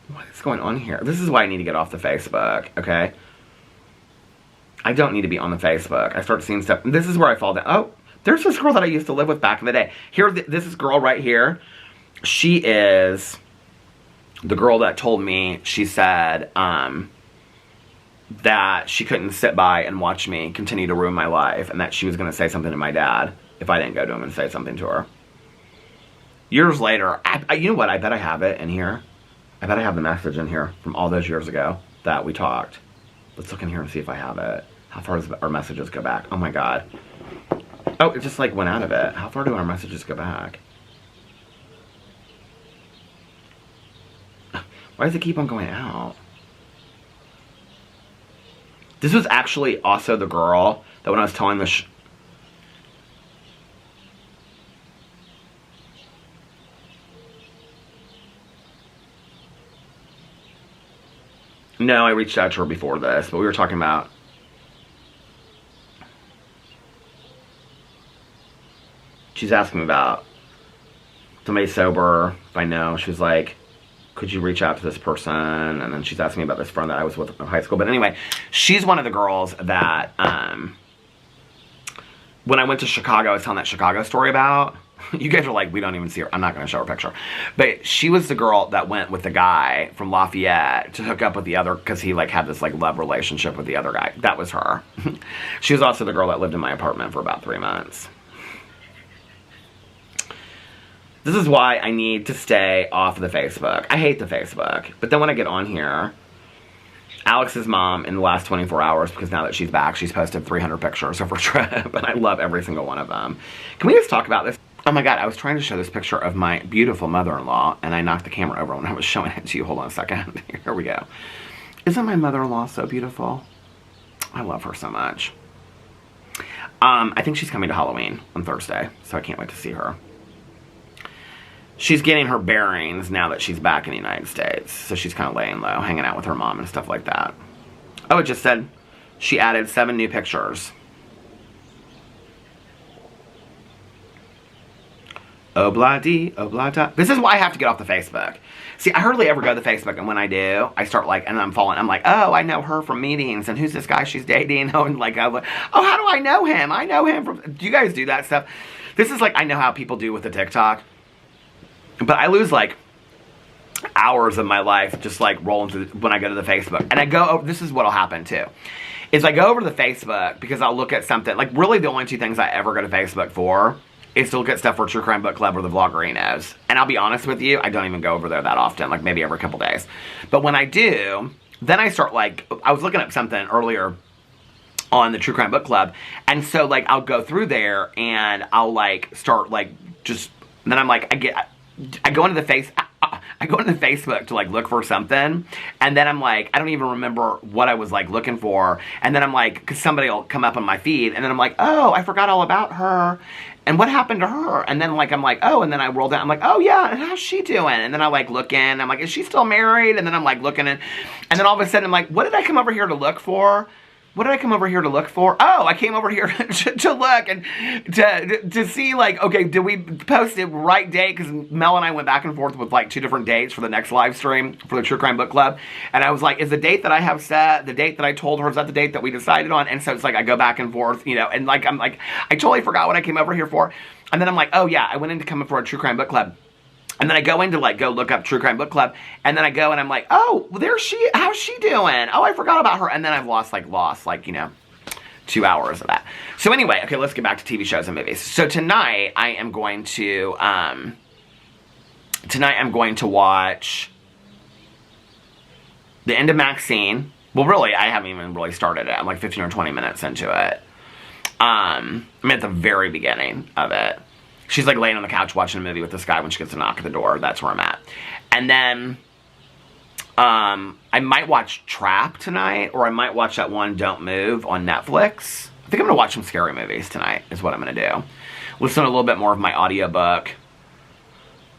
what is going on here? This is why I need to get off the Facebook, okay? I don't need to be on the Facebook. I start seeing stuff. This is where I fall down. Oh, there's this girl that I used to live with back in the day. Here, this is girl right here. She is the girl that told me, she said, that she couldn't sit by and watch me continue to ruin my life, and that she was going to say something to my dad if I didn't go to him and say something to her. Years later, you know what? I bet I have it in here. I bet I have the message in here from all those years ago that we talked. Let's look in here and see if I have it. How far does our messages go back? Oh my god. Oh, it just like went out of it. How far do our messages go back? Why does it keep on going out? This was actually also the girl that when I was telling the No, I reached out to her before this, but we were talking about... She's asking me about somebody sober, if I know. She was like, could you reach out to this person? And then she's asking me about this friend that I was with in high school. But anyway, she's one of the girls that, when I went to Chicago, I was telling that Chicago story about. You guys are like, we don't even see her. I'm not going to show her picture. But she was the girl that went with the guy from Lafayette to hook up with the other, because he like had this like love relationship with the other guy. That was her. She was also the girl that lived in my apartment for about 3 months. This is why I need to stay off of the Facebook. I hate the Facebook. But then when I get on here, Alex's mom in the last 24 hours, because now that she's back, she's posted 300 pictures of her trip. And I love every single one of them. Can we just talk about this? Oh my god, I was trying to show this picture of my beautiful mother-in-law, and I knocked the camera over when I was showing it to you. Hold on a second. Here we go. Isn't my mother-in-law so beautiful? I love her so much. I think she's coming to Halloween on Thursday, so I can't wait to see her. She's getting her bearings now that she's back in the United States. So she's kind of laying low, hanging out with her mom and stuff like that. Oh, it just said she added 7 new pictures. Obla-dee, obla-da. This is why I have to get off the Facebook. See, I hardly ever go to the Facebook, and when I do, I start like, and I'm like, oh, I know her from meetings, and who's this guy she's dating? Oh, and like, I'm like, oh, how do I know him? I know him from, do you guys do that stuff? This is like, I know how people do with the TikTok. But I lose like hours of my life just like rolling through when I go to the Facebook. And I go over, this is what'll happen too. Is I go over to the Facebook because I'll look at something, like really the only 2 things I ever go to Facebook for is to look at stuff for True Crime Book Club or the Vloggerinos. And I'll be honest with you, I don't even go over there that often, like maybe every couple days. But when I do, then I start like, I was looking at something earlier on the True Crime Book Club. And so like I'll go through there and I'll like start like just, then I'm like, I go into the Facebook to like look for something, and then I'm like, I don't even remember what I was like looking for, and then I'm like, because somebody will come up on my feed, and then I'm like, oh, I forgot all about her, and what happened to her, and then like I'm like, oh, and then I roll down, I'm like, oh yeah, and how's she doing, and then I like look in, I'm like, is she still married, and then I'm like looking in, and then all of a sudden I'm like, what did I come over here to look for? What did I come over here to look for? Oh, I came over here to look and to see, like, okay, did we post the right date? Because Mel and I went back and forth with, like, 2 different dates for the next live stream for the True Crime Book Club. And I was like, is the date that I have set, the date that I told her, is that the date that we decided on? And so it's like, I go back and forth, you know, and, like, I'm like, I totally forgot what I came over here for. And then I'm like, oh, yeah, I went in to come in for a True Crime Book Club. And then I go in to like go look up True Crime Book Club, and then I go and I'm like, oh, well, there's she, how's she doing? Oh, I forgot about her. And then I've lost, you know, 2 hours of that. So anyway, okay, let's get back to TV shows and movies. So tonight I am going to, watch the end of Maxine. Well, really, I haven't even really started it. I'm like 15 or 20 minutes into it. I'm at the very beginning of it. She's like laying on the couch watching a movie with this guy when she gets a knock at the door. That's where I'm at. And then I might watch Trap tonight, or I might watch that one Don't Move on Netflix. I think I'm going to watch some scary movies tonight is what I'm going to do. Listen to a little bit more of my audiobook.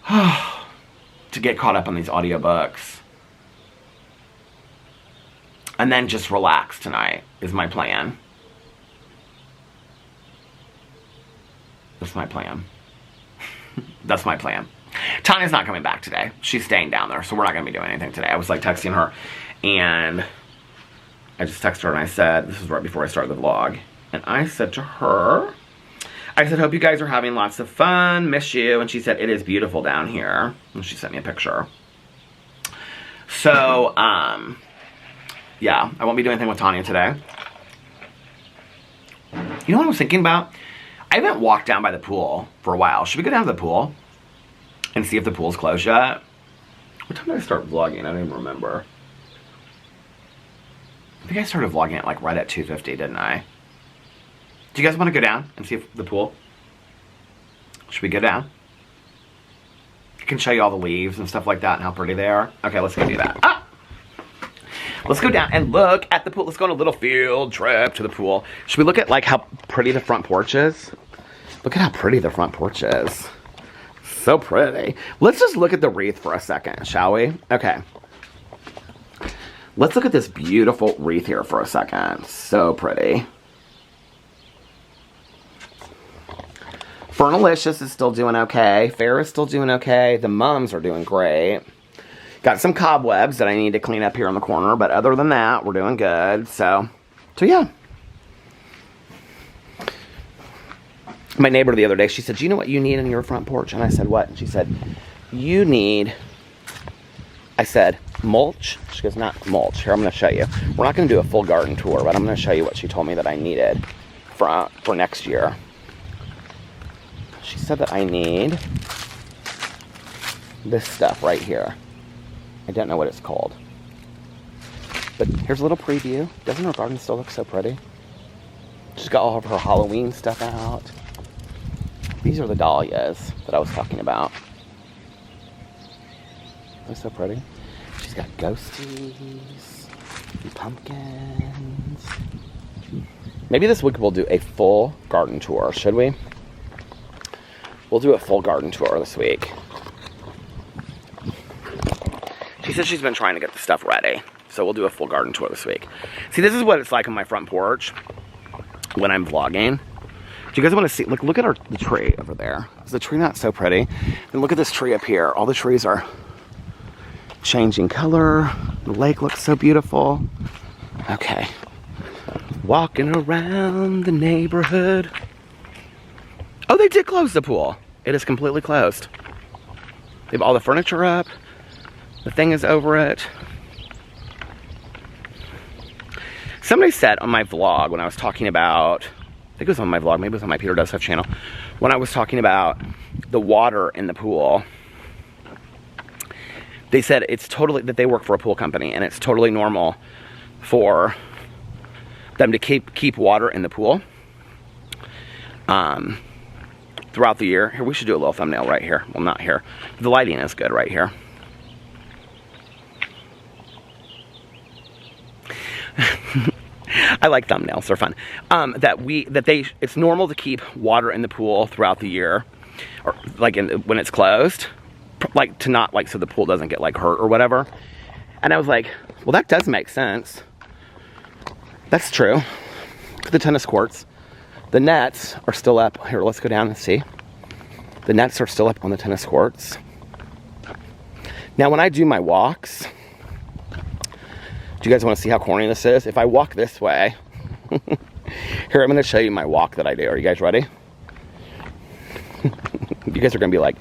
To get caught up on these audiobooks. And then just relax tonight is my plan. That's my plan. That's my plan. Tanya's not coming back today. She's staying down there, so we're not going to be doing anything today. I was like texting her, and I just texted her and I said, this was right before I started the vlog, and I said to her, I said, hope you guys are having lots of fun, miss you, and she said, it is beautiful down here, and she sent me a picture. So, yeah, I won't be doing anything with Tanya today. You know what I was thinking about? I haven't walked down by the pool for a while. Should we go down to the pool and see if the pool's closed yet? What time did I start vlogging? I don't even remember. I think I started vlogging at like right at 2:50, didn't I? Do you guys want to go down and see if the pool? Should we go down? I can show you all the leaves and stuff like that and how pretty they are. Okay, let's go do that. Ah! Let's go down and look at the pool. Let's go on a little field trip to the pool. Should we look at like how pretty the front porch is? Look at how pretty the front porch is. So pretty. Let's just look at the wreath for a second, shall we? Okay. Let's look at this beautiful wreath here for a second. So pretty. Fernalicious is still doing okay. Fair is still doing okay. The mums are doing great. Got some cobwebs that I need to clean up here in the corner, but other than that, we're doing good. So yeah. My neighbor the other day, she said, do you know what you need in your front porch? And I said, what? And she said, you need, I said, mulch. She goes, not mulch. Here, I'm going to show you. We're not going to do a full garden tour, but I'm going to show you what she told me that I needed for next year. She said that I need this stuff right here. I don't know what it's called. But here's a little preview. Doesn't her garden still look so pretty? She's got all of her Halloween stuff out. These are the dahlias that I was talking about. They're so pretty. She's got ghosties and pumpkins. Maybe this week we'll do a full garden tour, should we? We'll do a full garden tour this week. She said she's been trying to get the stuff ready. So we'll do a full garden tour this week. See, this is what it's like on my front porch when I'm vlogging. Do you guys want to see? Look at the tree over there. Is the tree not so pretty? And look at this tree up here. All the trees are changing color. The lake looks so beautiful. Okay. Walking around the neighborhood. Oh, they did close the pool. It is completely closed. They have all the furniture up. The thing is over it. Somebody said on my vlog when I was talking about, I think it was on my vlog, maybe it was on my Peter Does Stuff channel, when I was talking about the water in the pool, they said it's totally, that they work for a pool company and it's totally normal for them to keep water in the pool throughout the year. Here, we should do a little thumbnail right here. Well, not here. The lighting is good right here. I like thumbnails, they're fun. It's normal to keep water in the pool throughout the year, or like when it's closed, like to not like so the pool doesn't get like hurt or whatever. And I was like, well, that does make sense. That's true. Look at the tennis courts. The nets are still up. Here, let's go down and see. The nets are still up on the tennis courts. Now, when I do my walks, do you guys want to see how corny this is? If I walk this way, here, I'm going to show you my walk that I do. Are you guys ready? You guys are going to be like,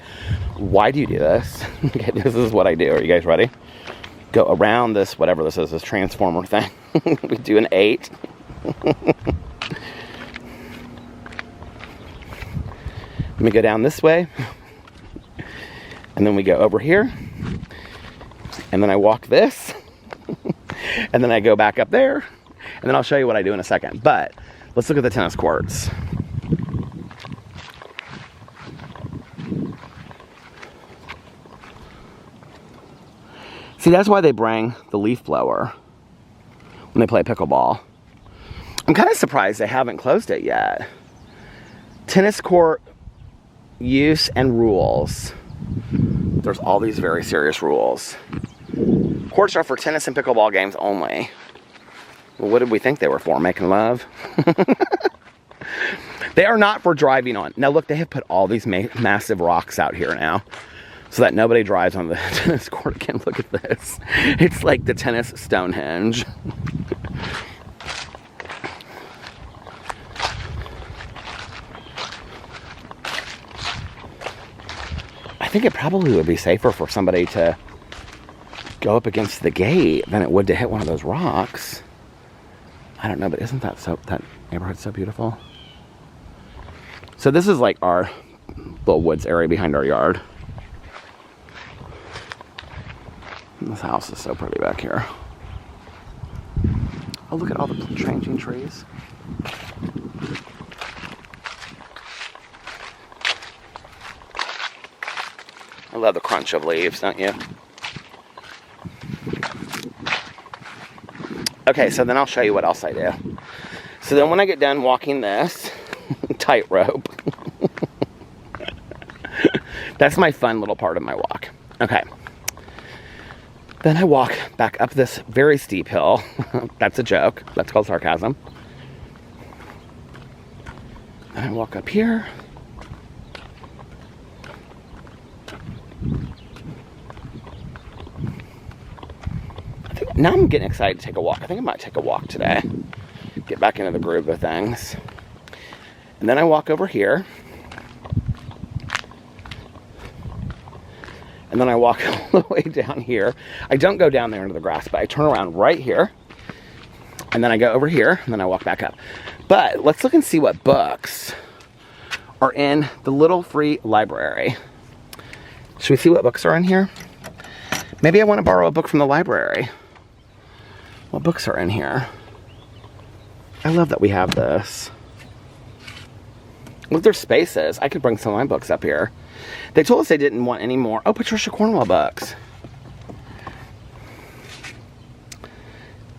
why do you do this? Okay, this is what I do. Are you guys ready? Go around this, whatever this is, this transformer thing. We do an 8. Let me go down this way. And then we go over here. And then I walk this. And then I go back up there. And then I'll show you what I do in a second. But let's look at the tennis courts. See, that's why they bring the leaf blower when they play pickleball. I'm kind of surprised they haven't closed it yet. Tennis court use and rules. There's all these very serious rules. Courts are for tennis and pickleball games only. Well, what did we think they were for? Making love? They are not for driving on. Now look, they have put all these massive rocks out here now so that nobody drives on the tennis court again. Look at this. It's like the tennis Stonehenge. I think it probably would be safer for somebody to go up against the gate than it would to hit one of those rocks. I don't know, but isn't that that neighborhood so beautiful? So this is like our little woods area behind our yard. And this house is so pretty back here. Oh, look at all the changing trees. I love the crunch of leaves, don't you? Okay, so then I'll show you what else I do. So then when I get done walking this tightrope, that's my fun little part of my walk. Okay. Then I walk back up this very steep hill. That's a joke. That's called sarcasm. And I walk up here. Now I'm getting excited to take a walk. I think I might take a walk today. Get back into the groove of things. And then I walk over here. And then I walk all the way down here. I don't go down there into the grass, but I turn around right here. And then I go over here, and then I walk back up. But let's look and see what books are in the little free library. Should we see what books are in here? Maybe I want to borrow a book from the library. What books are in here? I love that we have this. Look, there's spaces. I could bring some of my books up here. They told us they didn't want any more. Oh, Patricia Cornwell books.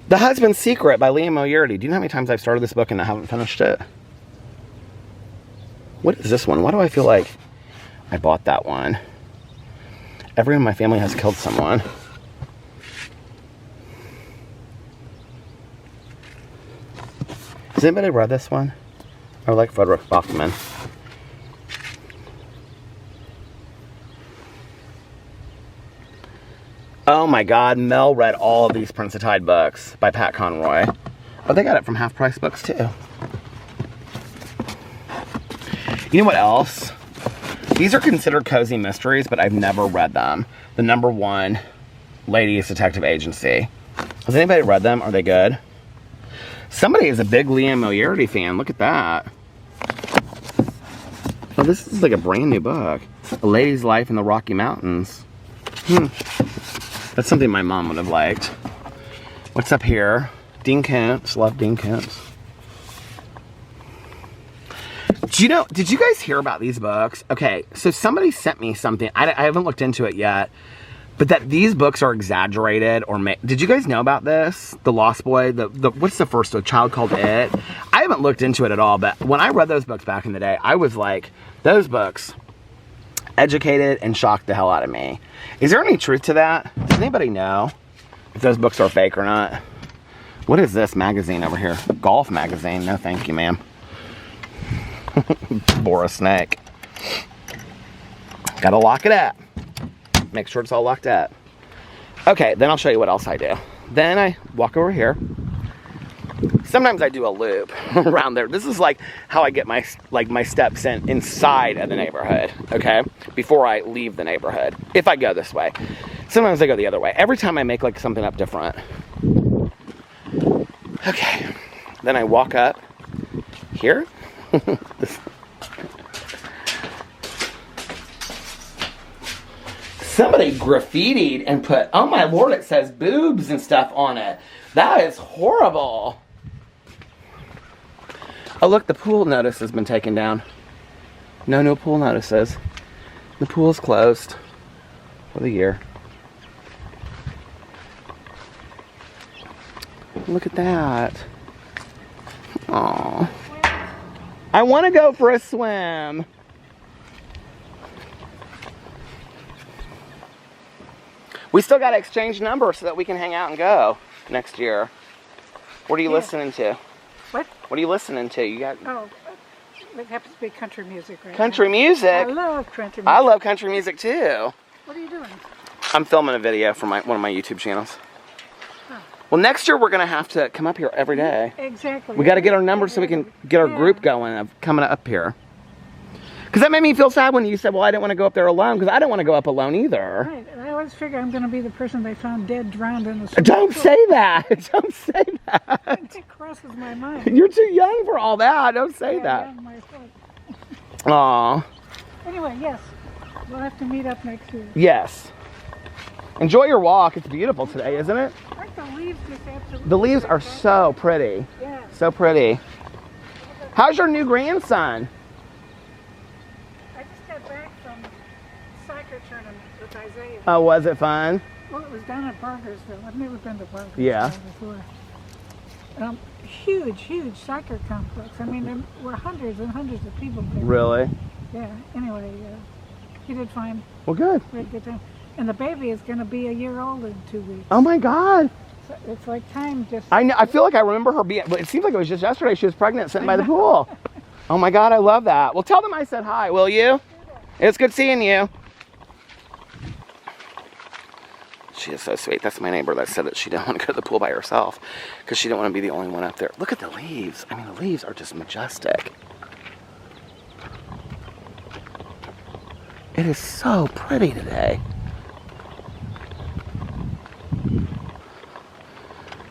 The Husband's Secret by Liam O'Yeardy. Do you know how many times I've started this book and I haven't finished it? What is this one? Why do I feel like I bought that one? Everyone in my family has killed someone. Has anybody read this one? I like Frederick Bachman. Oh my God, Mel read all of these Prince of Tide books by Pat Conroy. Oh, they got it from Half Price Books too. You know what else? These are considered cozy mysteries, but I've never read them. The #1 Ladies Detective Agency. Has anybody read them? Are they good? Somebody is a big Liam O'Yeardy fan. Look at that. Oh, this is like a brand new book. A Lady's Life in the Rocky Mountains. That's something my mom would have liked. What's up here? Dean Koontz. Love Dean Koontz. Did you guys hear about these books? Okay, so somebody sent me something. I haven't looked into it yet. But that these books are exaggerated or did you guys know about this? The Lost Boy, what's the first one? A Child Called It. I haven't looked into it at all, but when I read those books back in the day, I was like, those books educated and shocked the hell out of me. Is there any truth to that? Does anybody know if those books are fake or not? What is this magazine over here? Golf magazine. No thank you, ma'am. Bore a snake. Gotta lock it up. Make sure it's all locked up. Okay, then I'll show you what else I do. Then I walk over here. Sometimes I do a loop around there. This is like how I get my steps inside of the neighborhood, okay? Before I leave the neighborhood, if I go this way. Sometimes I go the other way. Every time I make like something up different. Okay, then I walk up here. Somebody graffitied and put, oh my Lord, it says boobs and stuff on it. That is horrible. Oh look, the pool notice has been taken down. No new pool notices. The pool's closed for the year. Look at that. Aww. I want to go for a swim. We still got to exchange numbers so that we can hang out and go next year. What are you listening to? What? What are you listening to? You got... Oh, It happens to be country music, right? Country music? I love country music. I love country music too. What are you doing? I'm filming a video for one of my YouTube channels. Huh. Well, next year we're going to have to come up here every day. Exactly. We got to get our numbers so we can get our group going of coming up here. Because that made me feel sad when you said, well, I didn't want to go up there alone, because I didn't want to go up alone either. Right, and I always figure I'm going to be the person they found dead, drowned in the swimming Don't pool. say that. Don't say that. It crosses my mind. You're too young for all that. Don't say that. Yeah, my foot. Aw. Anyway, yes, we'll have to meet up next year. Yes. Enjoy your walk. It's beautiful today, isn't it? Aren't the leaves just absolutely The leaves are so pretty. Yeah. So pretty. How's your new grandson? I just got back from soccer tournament with Isaiah. Oh, was it fun? Well, it was down at Bargersville. I've never been to Bargersville Yeah. before. Huge soccer complex. I mean, there were hundreds and hundreds of people there. Really? Yeah. Anyway, he did fine. Well, good. We had a good time. And the baby is going to be a year old in 2 weeks. Oh my God. So it's like time just... I know. I feel like I remember her being, but it seems like it was just yesterday she was pregnant sitting by the pool. Oh my God, I love that. Well, tell them I said hi, will you? It's good seeing you. She is so sweet. That's my neighbor that said that she didn't want to go to the pool by herself because she didn't want to be the only one up there. Look at the leaves. I mean, the leaves are just majestic. It is so pretty today.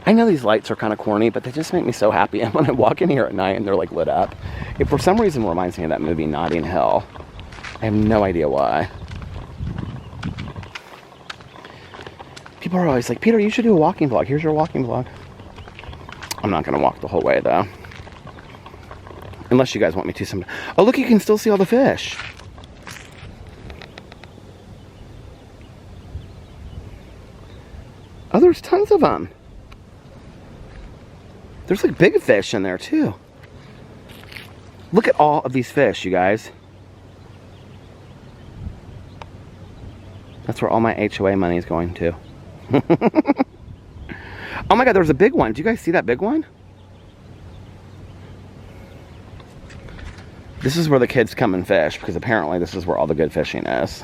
I know these lights are kind of corny, but they just make me so happy. And when I walk in here at night and they're like lit up, it for some reason reminds me of that movie Notting Hill. I have no idea why. People are always like, Peter, you should do a walking vlog. Here's your walking vlog. I'm not going to walk the whole way, though. Unless you guys want me to sometime. Oh, look, you can still see all the fish. Oh, there's tons of them. There's like big fish in there, too. Look at all of these fish, you guys. That's where all my HOA money is going to. Oh my God, there's a big one. Do you guys see that big one? This is where the kids come and fish, because apparently this is where all the good fishing is.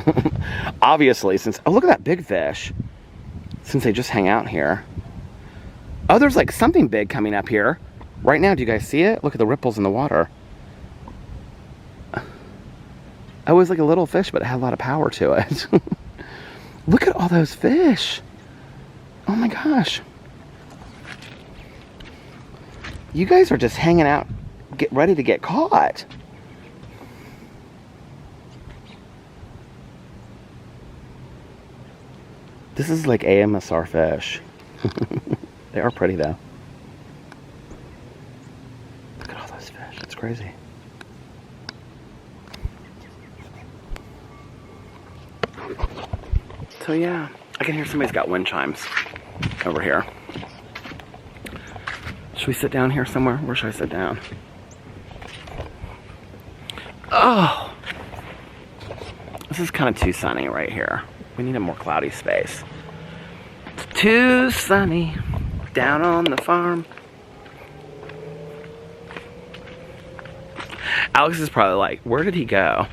Obviously, since... Oh, look at that big fish. Since they just hang out here. Oh, there's like something big coming up here. Right now, do you guys see it? Look at the ripples in the water. It was like a little fish, but it had a lot of power to it. Look at all those fish. Oh my gosh. You guys are just hanging out, get ready to get caught. This is like AMSR fish. They are pretty though. Look at all those fish. It's crazy. So yeah, I can hear somebody's got wind chimes over here. Should we sit down here somewhere? Where should I sit down? Oh, this is kind of too sunny right here. We need a more cloudy space. It's too sunny down on the farm. Alex is probably like, where did he go?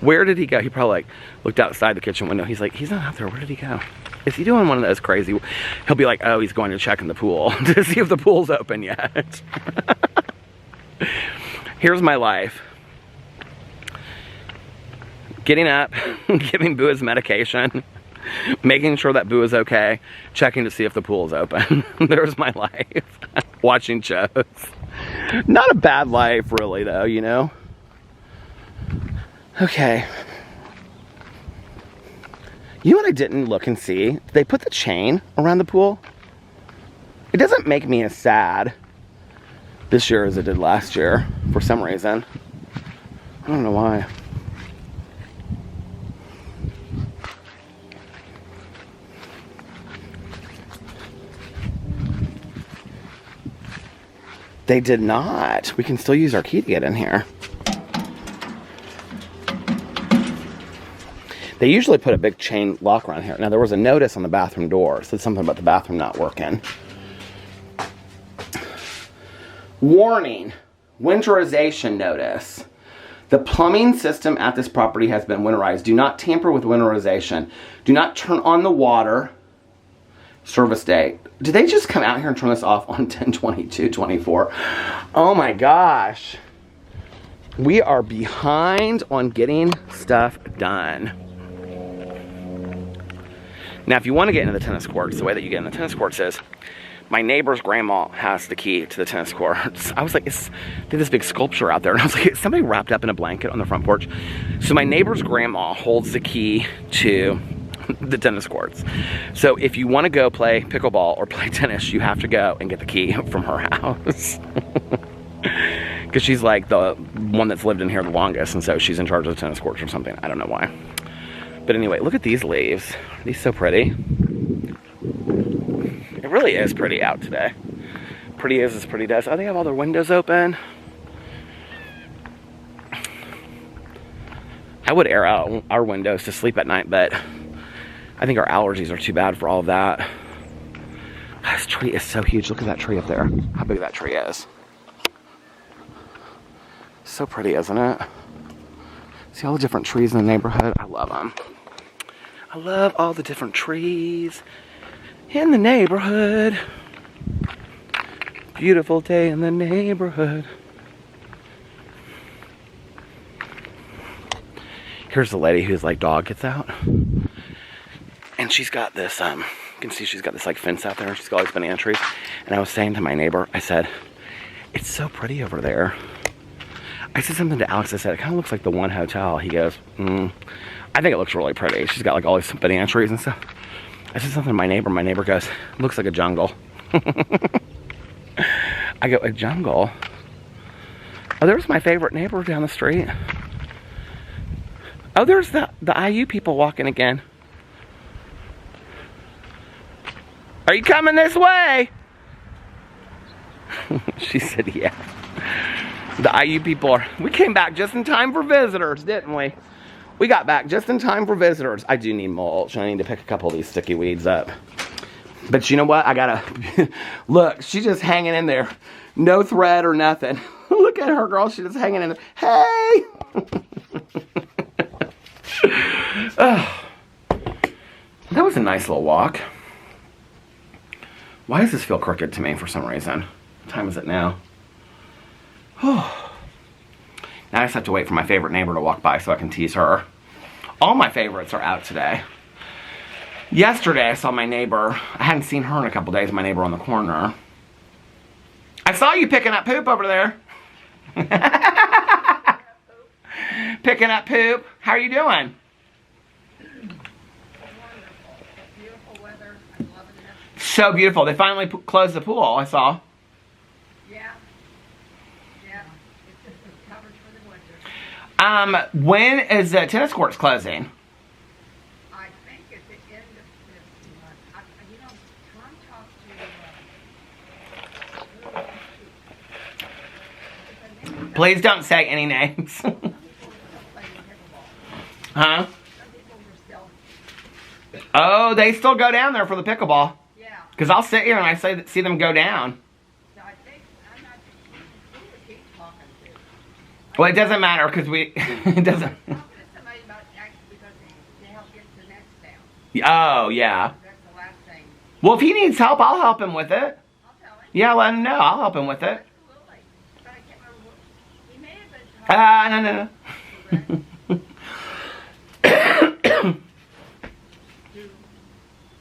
Where did he go? He probably like looked outside the kitchen window. He's like, he's not out there. Where did he go? Is he doing one of those crazy? He'll be like, oh, he's going to check in the pool to see if the pool's open yet. Here's my life. Getting up, giving Boo his medication, making sure that Boo is okay, checking to see if the pool is open. There's my life. Watching shows. Not a bad life, really, though, you know? Okay. You know what I didn't look and see? They put the chain around the pool. It doesn't make me as sad this year as it did last year, for some reason. I don't know why. They did not. We can still use our key to get in here. They usually put a big chain lock around here. Now, there was a notice on the bathroom door. It said something about the bathroom not working. Warning. Winterization notice. The plumbing system at this property has been winterized. Do not tamper with winterization. Do not turn on the water. Service date. Did they just come out here and turn this off on 10/22/24? Oh my gosh. We are behind on getting stuff done. Now, if you want to get into the tennis courts, the way that you get in the tennis courts is, my neighbor's grandma has the key to the tennis courts. I was like, they have this big sculpture out there, and I was like, is somebody wrapped up in a blanket on the front porch? So my neighbor's grandma holds the key to the tennis courts. So if you want to go play pickleball or play tennis, you have to go and get the key from her house. Because she's like the one that's lived in here the longest, and so she's in charge of the tennis courts or something. I don't know why. But anyway, look at these leaves. Are these so pretty? It really is pretty out today. Pretty is as pretty does. Oh, they have all their windows open. I would air out our windows to sleep at night, but I think our allergies are too bad for all of that. This tree is so huge. Look at that tree up there. How big that tree is. So pretty, isn't it? See all the different trees in the neighborhood? I love them. I love all the different trees in the neighborhood. Beautiful day in the neighborhood. Here's the lady whose like dog gets out. And she's got this, you can see she's got this like fence out there. She's got all these banana trees. And I was saying to my neighbor, I said, it's so pretty over there. I said something to Alex. I said, it kind of looks like the one hotel. He goes, I think it looks really pretty. She's got like all these banana trees and stuff. I said something to my neighbor. My neighbor goes, it looks like a jungle. I go, a jungle? Oh, there's my favorite neighbor down the street. Oh, there's the IU people walking again. Are you coming this way? She said, yeah. The IU people we came back just in time for visitors, didn't we? We got back just in time for visitors. I do need mulch. I need to pick a couple of these sticky weeds up. But you know what? I gotta, look, she's just hanging in there. No thread or nothing. Look at her, girl. She's just hanging in there. Hey! Oh, that was a nice little walk. Why does this feel crooked to me for some reason? What time is it now? Now I just have to wait for my favorite neighbor to walk by so I can tease her. All my favorites are out today. Yesterday I saw my neighbor. I hadn't seen her in a couple days, my neighbor on the corner. I saw you picking up poop over there. Picking up poop. How are you doing? Beautiful weather. I'm loving it. So beautiful. They finally closed the pool, I saw. Yeah. Yeah. It's covered for the winter. When is the tennis courts closing? I think at the end of this month. You know, Tom talked to Please don't say any names. Huh? Oh, they still go down there for the pickleball. Yeah. Because I'll sit here and I see them go down. So I think, I'm not sure who he's talking to. Well, it doesn't matter because it doesn't. Talking to somebody about actually because they help get the nets down. Oh, yeah. That's the last thing. Well, if he needs help, I'll help him with it. I'll tell him. Yeah, let him know. I'll help him with it. Absolutely. But I can't remember what, he may have been talking No. to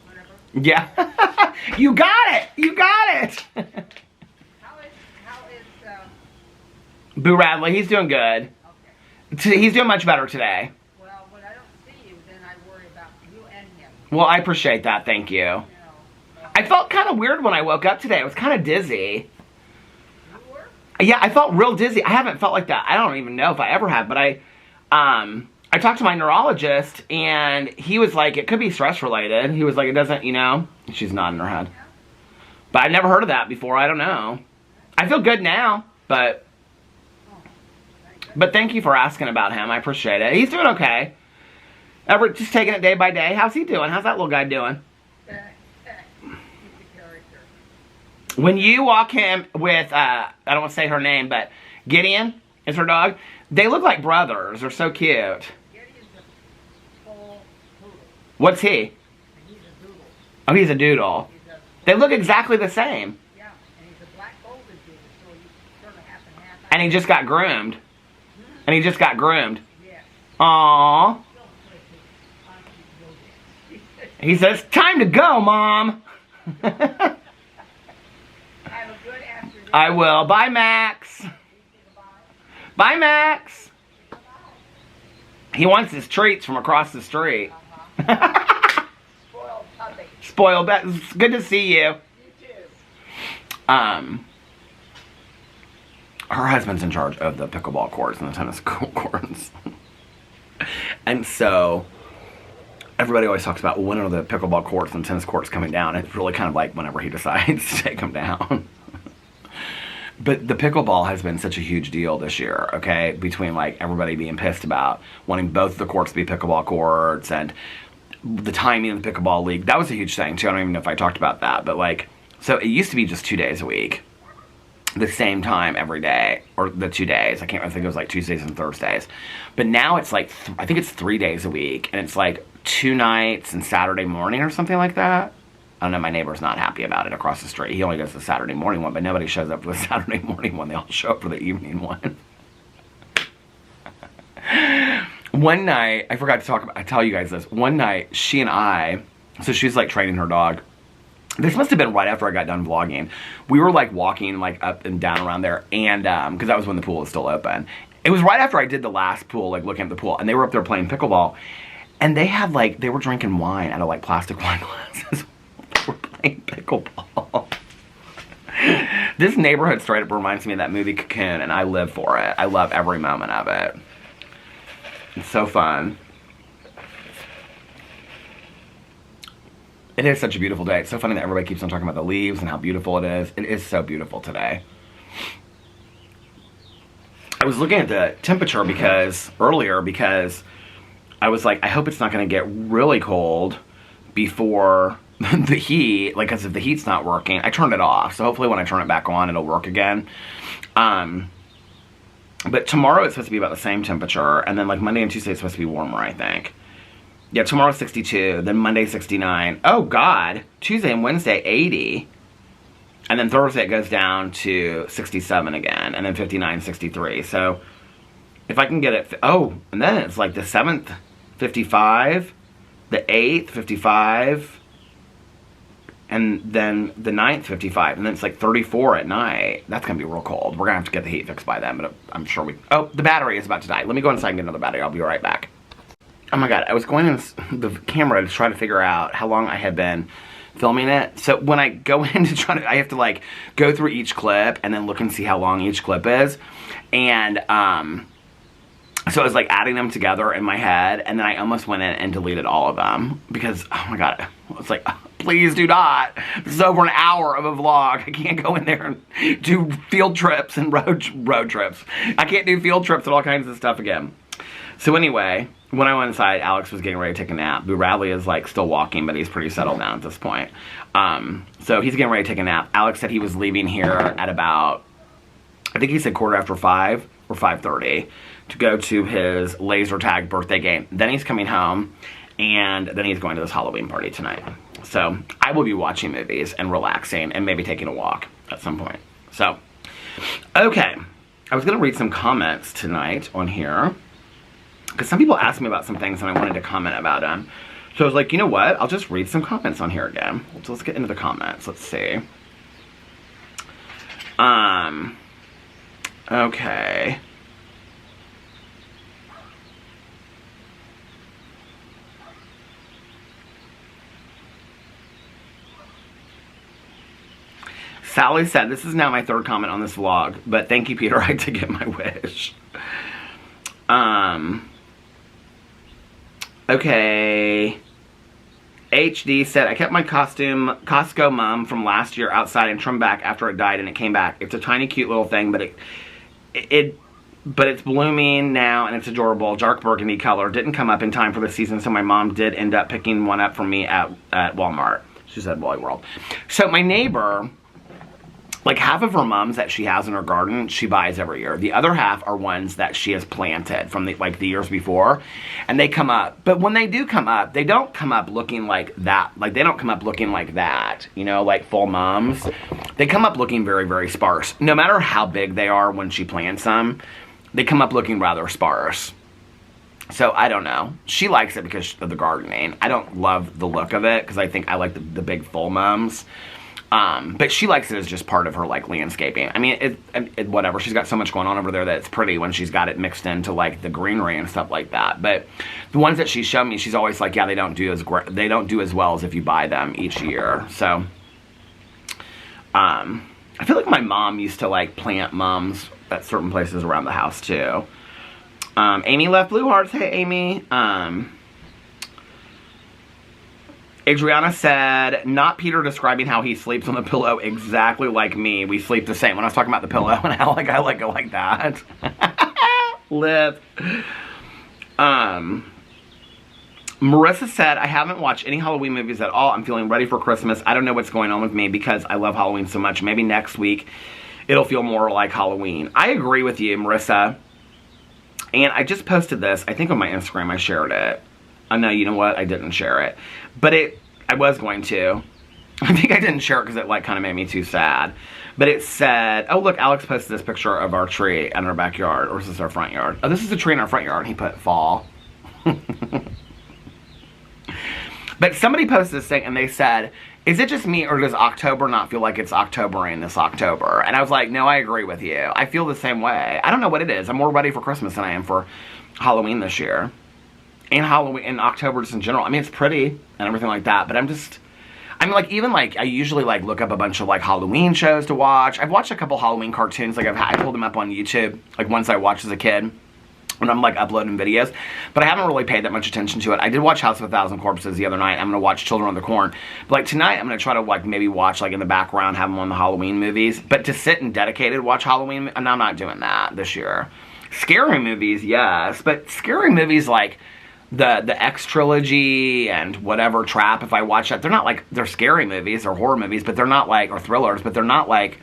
whatever. Yeah. You got it. You got it. How is Boo Radley, he's doing good. okay. He's doing much better today. Well, when I don't see you, then I worry about you and him. Well, I appreciate that. Thank you. You know. I felt kind of weird when I woke up today. I was kind of dizzy. You were? Yeah, I felt real dizzy. I haven't felt like that. I don't even know if I ever have, but I talked to my neurologist and he was like, it could be stress related. He was like, it doesn't, you know, she's nodding her head. But I've never heard of that before. I don't know. I feel good now, but thank you for asking about him. I appreciate it. He's doing okay. Just taking it day by day. How's he doing? How's that little guy doing? He's a character. When you walk him with, I don't want to say her name, but Gideon is her dog. They look like brothers. They're so cute. Gideon's a full poodle. What's he? And he's a doodle. Oh, he's a doodle. He's a, They look exactly the same. yeah, and he's a black golden doodle, so he's sort of half and half. And he just got groomed. And he just got groomed. Yes. Aww. Don't put his auntie go there. He says, time to go, Mom. Have a good afternoon. I will. Bye, Max. Bye, Max. He wants his treats from across the street. Spoiled puppy. Spoiled. It's good to see you. You too. Her husband's in charge of the pickleball courts and the tennis courts. And so everybody always talks about when are the pickleball courts and tennis courts coming down. It's really kind of like whenever he decides to take them down. But the pickleball has been such a huge deal this year, okay? Between like everybody being pissed about wanting both the courts to be pickleball courts and the timing of the pickleball league. That was a huge thing too. I don't even know if I talked about that. But like, so it used to be just 2 days a week. The same time every day, or the 2 days. I think it was like Tuesdays and Thursdays. But now it's like, I think it's 3 days a week, and it's like 2 nights and Saturday morning or something like that. I don't know, my neighbor's not happy about it across the street. He only does the Saturday morning one, but nobody shows up for the Saturday morning one. They all show up for the evening one. One night, I forgot to tell you guys this. One night, she and I, so she's like training her dog. This must have been right after I got done vlogging. We were like walking like up and down around there, and because that was when the pool was still open. It was right after I did the last pool, like looking at the pool, and they were up there playing pickleball, and they had like, they were drinking wine out of like plastic wine glasses. They were playing pickleball. This neighborhood straight up reminds me of that movie Cocoon, and I live for it. I love every moment of it. It's so fun. It is such a beautiful day. It's so funny that everybody keeps on talking about the leaves and how beautiful it is. It is so beautiful today. I was looking at the temperature earlier because I was like, I hope it's not going to get really cold before the heat, like, because if the heat's not working, I turned it off. So hopefully when I turn it back on, it'll work again. But tomorrow it's supposed to be about the same temperature, and then like Monday and Tuesday it's supposed to be warmer, I think. Yeah, tomorrow's 62, then Monday 69. Oh God, Tuesday and Wednesday 80. And then Thursday it goes down to 67 again, and then 59, 63. So if I can get it, oh, and then it's like the 7th, 55, the 8th, 55, and then the 9th, 55, and then it's like 34 at night. That's gonna be real cold. We're gonna have to get the heat fixed by then, but I'm sure oh, the battery is about to die. Let me go inside and get another battery. I'll be right back. Oh my God, I was going in the camera to try to figure out how long I had been filming it. So when I go in to try to, I have to like go through each clip and then look and see how long each clip is. And so I was like adding them together in my head, and then I almost went in and deleted all of them because, oh my God, I was like, please do not. This is over an hour of a vlog. I can't go in there and do field trips and road trips. I can't do field trips and all kinds of stuff again. So anyway, when I went inside, Alex was getting ready to take a nap. Boo Radley is like still walking, but he's pretty settled down at this point. So he's getting ready to take a nap. Alex said he was leaving here at about, I think he said 5:15 or 5:30 to go to his laser tag birthday game. Then he's coming home, and then he's going to this Halloween party tonight. So I will be watching movies and relaxing and maybe taking a walk at some point. So, okay. I was going to read some comments tonight on here, because some people asked me about some things and I wanted to comment about them. So I was like, you know what? I'll just read some comments on here again. So let's get into the comments. Let's see. Okay. Sally said, this is now my 3rd comment on this vlog, but thank you, Peter, I did get my wish. Okay. HD said, I kept my Costco mum from last year outside and trimmed back after it died and it came back. It's a tiny cute little thing, but it's blooming now and it's adorable. Dark burgundy color. Didn't come up in time for the season, so my mom did end up picking one up for me at Walmart. She said Wally World. So my neighbor like half of her mums that she has in her garden, she buys every year. The other half are ones that she has planted from the years before, and they come up. But when they do come up, they don't come up looking like that. Like, they don't come up looking like that, you know, like full mums. They come up looking very, very sparse. No matter how big they are when she plants them, they come up looking rather sparse. So, I don't know. She likes it because of the gardening. I don't love the look of it because I think I like the big full mums. But she likes it as just part of her, like, landscaping. I mean, whatever. She's got so much going on over there that it's pretty when she's got it mixed into, like, the greenery and stuff like that. But the ones that she's shown me, she's always like, yeah, they don't do as well as if you buy them each year. So, I feel like my mom used to, like, plant mums at certain places around the house, too. Amy left blue hearts. Hey, Amy. Adriana said, not Peter describing how he sleeps on the pillow exactly like me. We sleep the same. When I was talking about the pillow and how like I like go like that. Liv. Marissa said, I haven't watched any Halloween movies at all. I'm feeling ready for Christmas. I don't know what's going on with me because I love Halloween so much. Maybe next week it'll feel more like Halloween. I agree with you, Marissa. And I just posted this. I think on my Instagram I shared it. Oh, no, you know what? I didn't share it. But I was going to. I think I didn't share it because it, like, kind of made me too sad. But it said, oh, look, Alex posted this picture of our tree in our backyard. Or is this our front yard? Oh, this is the tree in our front yard. And he put fall. But somebody posted this thing and they said, is it just me or does October not feel like it's Octobering this October? And I was like, no, I agree with you. I feel the same way. I don't know what it is. I'm more ready for Christmas than I am for Halloween this year. And Halloween and October just in general. I mean, it's pretty and everything like that, but I mean, like, even, like, I usually, like, look up a bunch of, like, Halloween shows to watch. I've watched a couple Halloween cartoons. Like, I pulled them up on YouTube, like, ones I watched as a kid when I'm, like, uploading videos. But I haven't really paid that much attention to it. I did watch House of a Thousand Corpses the other night. I'm going to watch Children of the Corn. But, like, tonight I'm going to try to, like, maybe watch, like, in the background, have them on the Halloween movies. But to sit and dedicated watch Halloween, and I'm not doing that this year. Scary movies, yes. But scary movies, like the X trilogy and whatever, Trap, if I watch that, they're not like, they're scary movies or horror movies, but they're not like, or thrillers, but they're not like,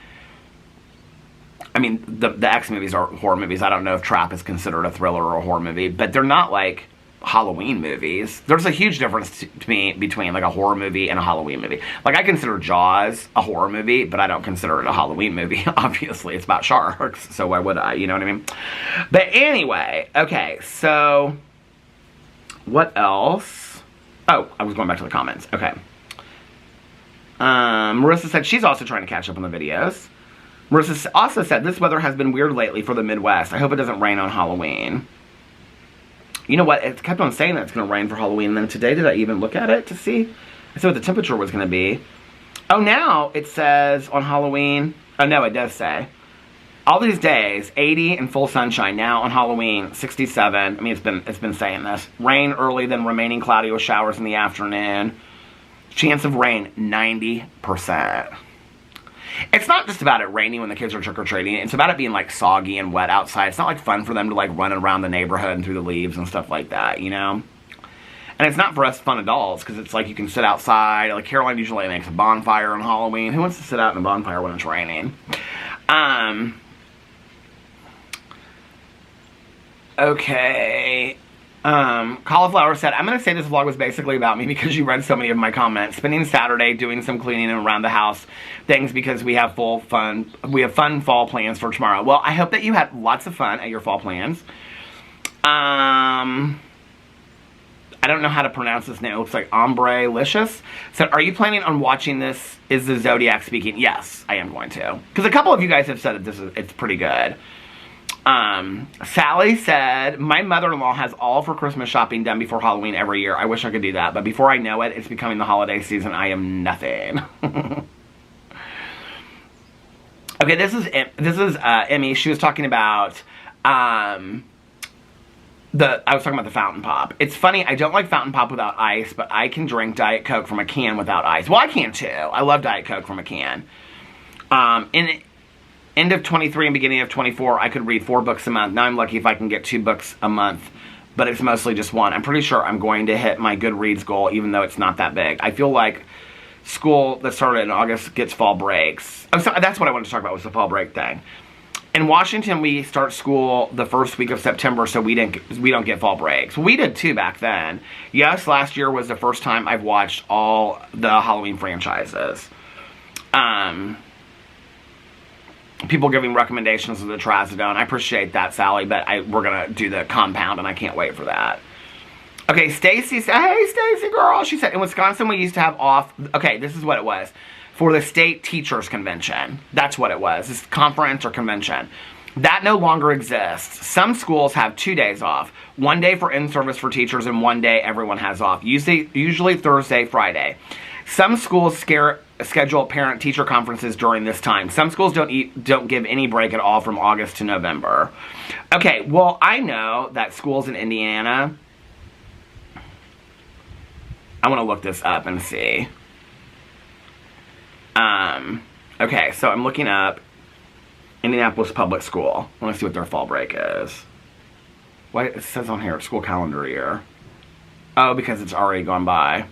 I mean, the X movies are horror movies. I don't know if Trap is considered a thriller or a horror movie, but they're not like Halloween movies. There's a huge difference to me between like a horror movie and a Halloween movie. Like, I consider Jaws a horror movie, but I don't consider it a Halloween movie. Obviously, it's about sharks, so why would I? You know what I mean? But anyway, okay, so what else? Oh, I was going back to the comments. Okay. Marissa said she's also trying to catch up on the videos. Marissa also said, this weather has been weird lately for the Midwest. I hope it doesn't rain on Halloween. You know what? It kept on saying that it's going to rain for Halloween. And then today, did I even look at it to see? I said what the temperature was going to be. Oh, now it says on Halloween. Oh, no, it does say. All these days, 80 and full sunshine. Now on Halloween, 67. I mean, it's been saying this. Rain early, then remaining cloudy with showers in the afternoon. Chance of rain, 90%. It's not just about it raining when the kids are trick-or-treating. It's about it being, like, soggy and wet outside. It's not, like, fun for them to, like, run around the neighborhood and through the leaves and stuff like that, you know? And it's not for us fun adults, because it's, like, you can sit outside. Like, Caroline usually makes a bonfire on Halloween. Who wants to sit out in a bonfire when it's raining? Okay. Cauliflower said, I'm going to say this vlog was basically about me because you read so many of my comments. Spending Saturday doing some cleaning around the house things because we have fun fall plans for tomorrow. Well, I hope that you had lots of fun at your fall plans. I don't know how to pronounce this name. It looks like Ombre-licious. Said, are you planning on watching this? Is the Zodiac speaking? Yes, I am going to. Because a couple of you guys have said that it's pretty good. Sally said, my mother-in-law has all of her Christmas shopping done before Halloween every year. I wish I could do that, but before I know it, it's becoming the holiday season. I am nothing. Okay, this is Emmy. She was talking about, I was talking about the fountain pop. It's funny, I don't like fountain pop without ice, but I can drink Diet Coke from a can without ice. Well, I can too. I love Diet Coke from a can. In end of 23 and beginning of 24, I could read 4 books a month. Now I'm lucky if I can get 2 books a month, but it's mostly just one. I'm pretty sure I'm going to hit my Goodreads goal, even though it's not that big. I feel like school that started in August gets fall breaks. Oh, so that's what I wanted to talk about was the fall break thing. In Washington, we start school the first week of September, so we don't get fall breaks. We did too back then. Yes, last year was the first time I've watched all the Halloween franchises. People giving recommendations of the Trazodone. I appreciate that, Sally, but we're gonna do the compound, and I can't wait for that. Okay, Stacy said, hey, Stacy girl. She said, in Wisconsin, we used to have off. Okay, this is what it was. For the state teachers convention. That's what it was. This conference or convention. That no longer exists. Some schools have 2 days off. 1 day for in-service for teachers and 1 day everyone has off. Usually Thursday, Friday. Some schools schedule parent-teacher conferences during this time. Some schools don't give any break at all from August to November. Okay, well, I know that schools in Indiana... I want to look this up and see. Okay, so I'm looking up Indianapolis Public School. I want to see what their fall break is. What it says on here, school calendar year. Oh, because it's already gone by.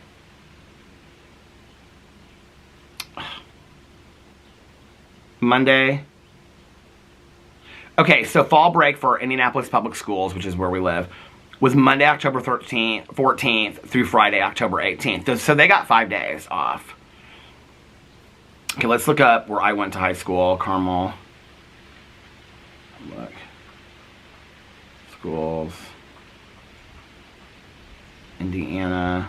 Monday. Okay, so fall break for Indianapolis Public Schools, which is where we live, was Monday, October 14th through Friday, October 18th. So they got 5 days off. Okay, let's look up where I went to high school. Carmel. Look. Schools. Indiana.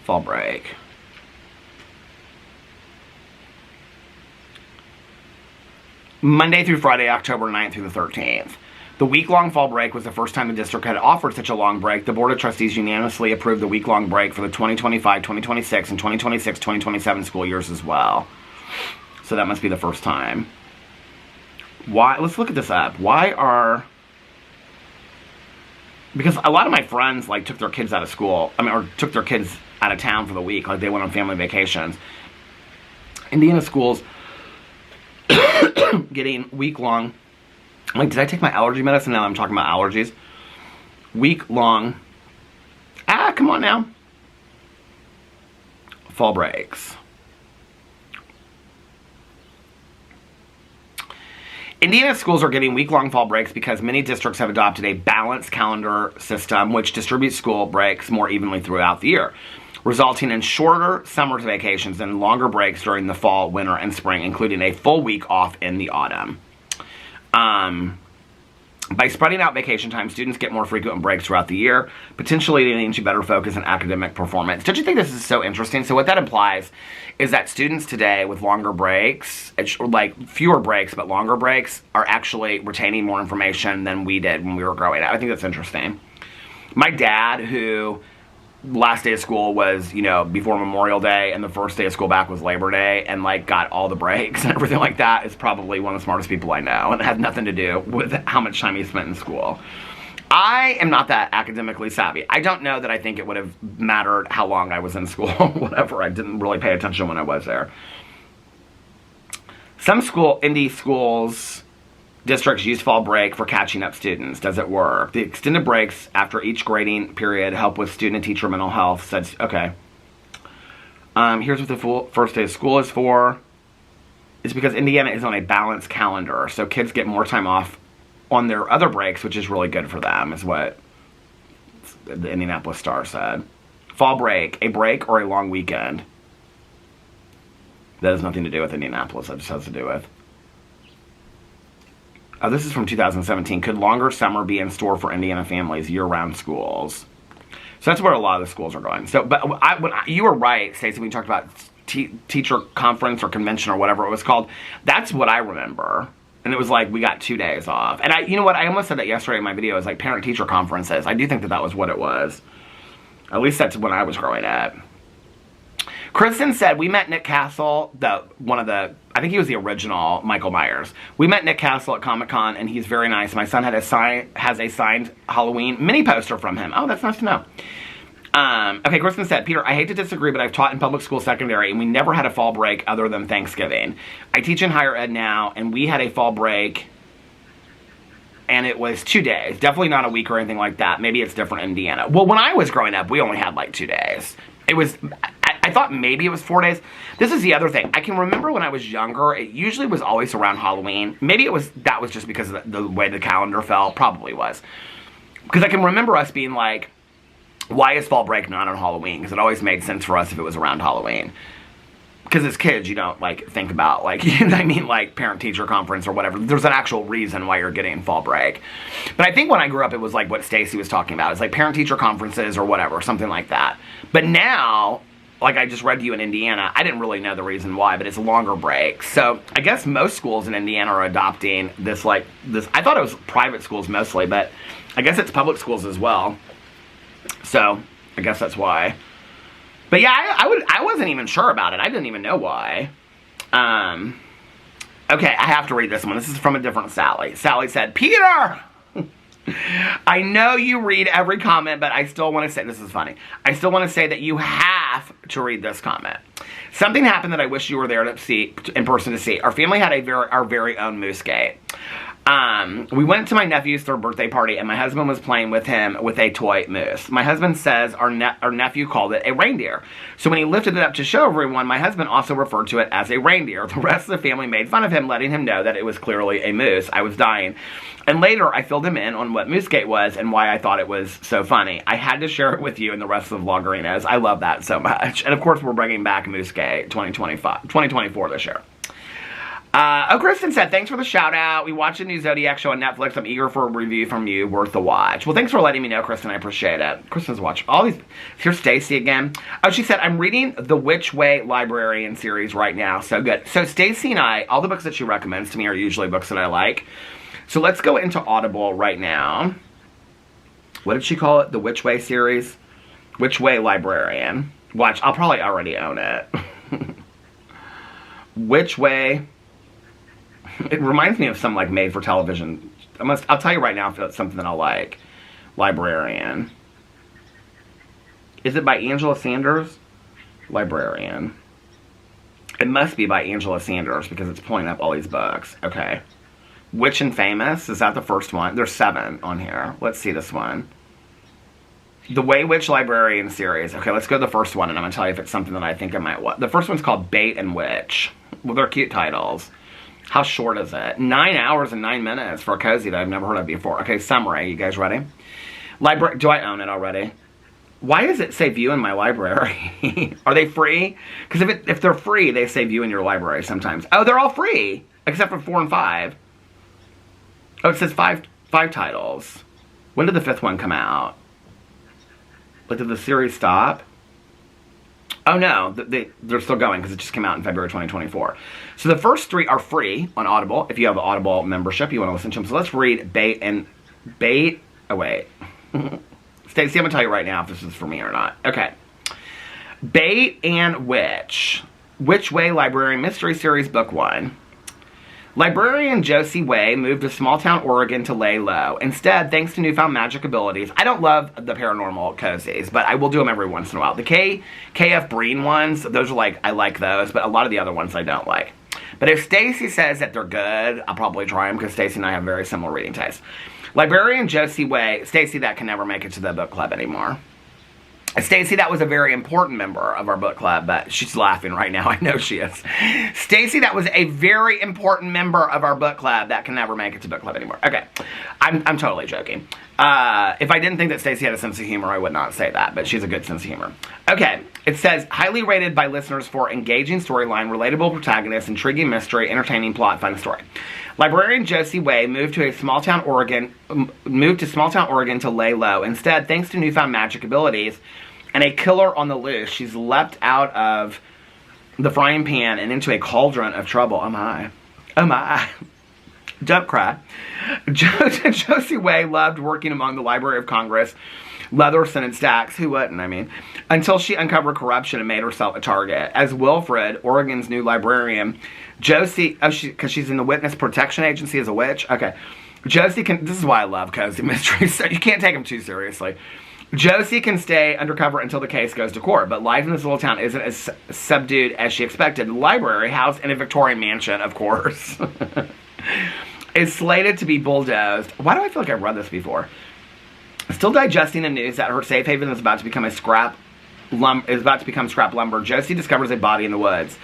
Fall break. Monday through Friday, October 9th through the 13th. The week-long fall break was the first time the district had offered such a long break. The Board of Trustees unanimously approved the week-long break for the 2025, 2026, and 2026, 2027 school years as well. So that must be the first time. Why? Let's look at this up. Why are... Because a lot of my friends, like, took their kids out of school. Or took their kids out of town for the week. Like, they went on family vacations. Indiana schools getting week-long... Like, did I take my allergy medicine? Now I'm talking about allergies. Week-long... come on now. Fall breaks. Indiana schools are getting week-long fall breaks because many districts have adopted a balanced calendar system which distributes school breaks more evenly throughout the year, resulting in shorter summer vacations and longer breaks during the fall, winter, and spring, including a full week off in the autumn. By spreading out vacation time, students get more frequent breaks throughout the year, potentially leading to better focus on academic performance. Don't you think this is so interesting? So what that implies is that students today with longer breaks, like fewer breaks but longer breaks, are actually retaining more information than we did when we were growing up. I think that's interesting. My dad, who last day of school was, you know, before Memorial Day, and the first day of school back was Labor Day, and like got all the breaks and everything like that, is probably one of the smartest people I know, and it has nothing to do with how much time he spent in school. I am not that academically savvy. I don't know that I think it would have mattered how long I was in school, whatever. I didn't really pay attention when I was there. Some indie schools districts use fall break for catching up students. Does it work? The extended breaks after each grading period help with student and teacher mental health. Said, okay. Here's what the first day of school is for. It's because Indiana is on a balanced calendar, so kids get more time off on their other breaks, which is really good for them, is what the Indianapolis Star said. Fall break, a break or a long weekend. That has nothing to do with Indianapolis. That just has to do with... this is from 2017. Could longer summer be in store for Indiana families, year-round schools? So that's where a lot of the schools are going. So, but you were right, Stacey, when you talked about teacher conference or convention or whatever it was called. That's what I remember. And it was like, we got 2 days off. And you know what? I almost said that yesterday in my video. It was like parent-teacher conferences. I do think that was what it was. At least that's when I was growing up. Kristen said, we met Nick Castle, I think he was the original Michael Myers. We met Nick Castle at Comic-Con, and he's very nice. My son has a signed Halloween mini poster from him. Oh, that's nice to know. Okay, Kristen said, Peter, I hate to disagree, but I've taught in public school secondary, and we never had a fall break other than Thanksgiving. I teach in higher ed now, and we had a fall break, and it was 2 days. Definitely not a week or anything like that. Maybe it's different in Indiana. Well, when I was growing up, we only had like 2 days. It was... I I thought maybe it was 4 days. This is the other thing. I can remember when I was younger, it usually was always around Halloween. Maybe that was just because of the way the calendar fell. Probably was. Because I can remember us being like, why is fall break not on Halloween? Because it always made sense for us if it was around Halloween. Because as kids, you don't, like, think about, like, you know what I mean, like, parent-teacher conference or whatever. There's an actual reason why you're getting fall break. But I think when I grew up, it was, like, what Stacy was talking about. It's, like, parent-teacher conferences or whatever, something like that. But now, like I just read to you in Indiana, I didn't really know the reason why, but it's a longer break. So I guess most schools in Indiana are adopting this, like, this. I thought it was private schools mostly, but I guess it's public schools as well. So I guess that's why. But yeah, I wasn't even sure about it. I didn't even know why. Okay, I have to read this one. This is from a different Sally. Sally said, Peter! I know you read every comment, but I still want to say, this is funny. I still want to say that you have to read this comment. Something happened that I wish you were there to see, in person to see. Our family had our very own moose gate. We went to my nephew's third birthday party, and my husband was playing with him with a toy moose. My husband says our nephew called it a reindeer. So when he lifted it up to show everyone, my husband also referred to it as a reindeer. The rest of the family made fun of him, letting him know that it was clearly a moose. I was dying. And later, I filled him in on what Moosegate was and why I thought it was so funny. I had to share it with you and the rest of the vloggerinos. I love that so much. And of course, we're bringing back Moosegate 2024 this year. Kristen said, thanks for the shout out. We watched a new Zodiac show on Netflix. I'm eager for a review from you. Worth the watch. Well, thanks for letting me know, Kristen. I appreciate it. Kristen's watching all these. Here's Stacy again. Oh, she said, I'm reading the Which Way Librarian series right now. So good. So Stacy and I, all the books that she recommends to me are usually books that I like. So let's go into Audible right now. What did she call it? The Which Way series? Which Way Librarian. Watch, I'll probably already own it. Which Way... It reminds me of some, like, made-for-television. I'll tell you right now if it's something that I'll like. Librarian. Is it by Angela Sanders? Librarian. It must be by Angela Sanders because it's pulling up all these books. Okay. Witch and Famous. Is that the first one? There's 7 on here. Let's see this one. The Way Witch Librarian series. Okay, let's go to the first one, and I'm going to tell you if it's something that I think I might want. The first one's called Bait and Witch. Well, they're cute titles. How short is it? 9 hours and 9 minutes for a cozy that I've never heard of before. Okay, summary. You guys ready? Do I own it already? Why does it say view in my library? Are they free? Because if they're free, they say view in your library sometimes. Oh, they're all free, except for 4 and 5. Oh, it says five titles. When did the 5th one come out? Like, did the series stop? Oh no, they're still going because it just came out in February 2024. So the first 3 are free on Audible. If you have an Audible membership, you want to listen to them. So let's read Bait. Oh wait. Stacey, I'm going to tell you right now if this is for me or not. Okay. Bait and Witch. Which Way Librarian Mystery Series Book 1. Librarian Josie Way moved to small-town Oregon to lay low. Instead, thanks to newfound magic abilities, I don't love the paranormal cozies, but I will do them every once in a while. The KF Breen ones, those are like, I like those, but a lot of the other ones I don't like. But if Stacy says that they're good, I'll probably try them because Stacy and I have very similar reading tastes. Librarian Josie Way, Stacy that can never make it to the book club anymore. Stacy, that was a very important member of our book club, but she's laughing right now. I know she is. Stacy, that was a very important member of our book club that can never make it to book club anymore. Okay, I'm totally joking. If I didn't think that Stacy had a sense of humor, I would not say that, but she has a good sense of humor. Okay, it says, highly rated by listeners for engaging storyline, relatable protagonists, intriguing mystery, entertaining plot, fun story. Librarian Josie Way moved to small-town Oregon to lay low. Instead, thanks to newfound magic abilities and a killer on the loose, she's leapt out of the frying pan and into a cauldron of trouble. Oh my. Oh my. Don't cry. Josie Way loved working among the Library of Congress, leather scented stacks, who wouldn't, I mean, until she uncovered corruption and made herself a target. As Wilfred, Oregon's new librarian, Josie, because she's in the Witness Protection Agency as a witch. Okay. Josie can, this is why I love cozy mysteries, so you can't take them too seriously. Josie can stay undercover until the case goes to court, but life in this little town isn't as subdued as she expected. The library, housed in a Victorian mansion, of course, is slated to be bulldozed. Why do I feel like I've read this before? Still digesting the news that her safe haven is about to become a scrap is about to become scrap lumber. Josie discovers a body in the woods.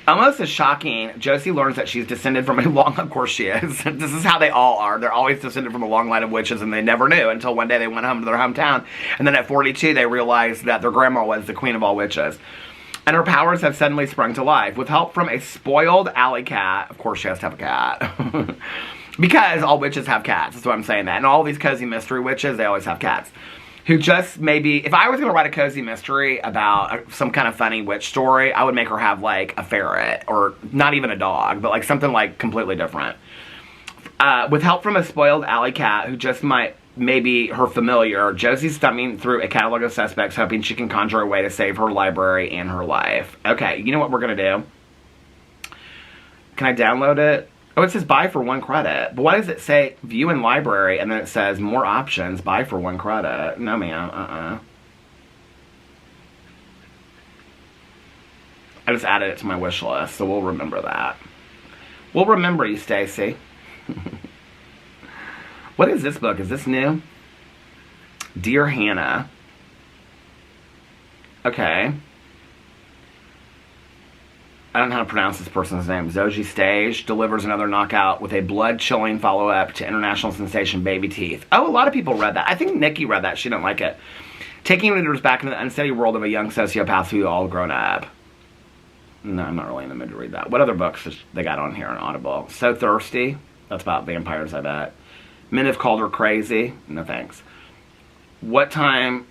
Almost as shocking, Josie learns that she's descended from a long, of course she is. This is how they all are. They're always descended from a long line of witches, and they never knew until one day they went home to their hometown. And then at 42, they realized that their grandma was the queen of all witches. And her powers have suddenly sprung to life. With help from a spoiled alley cat, of course she has to have a cat. Because all witches have cats, that's why I'm saying that. And all these cozy mystery witches, they always have cats. Who just maybe, if I was going to write a cozy mystery about some kind of funny witch story, I would make her have, like, a ferret, or not even a dog, but, like, something, like, completely different. With help from a spoiled alley cat, who just might, maybe her familiar, Josie's thumbing through a catalog of suspects, hoping she can conjure a way to save her library and her life. Okay, you know what we're going to do? Can I download it? Oh, it says buy for 1 credit. But why does it say view in library and then it says more options, buy for 1 credit? No, ma'am. I just added it to my wish list, so we'll remember that. We'll remember you, Stacy. What is this book? Is this new? Dear Hannah. Okay. I don't know how to pronounce this person's name. Zoji Stage delivers another knockout with a blood-chilling follow-up to international sensation Baby Teeth. Oh, a lot of people read that. I think Nikki read that. She didn't like it. Taking readers back into the unsteady world of a young sociopath who all grown up. No, I'm not really in the mood to read that. What other books they got on here on Audible? So Thirsty. That's about vampires, I bet. Men have called her crazy. No thanks. What time's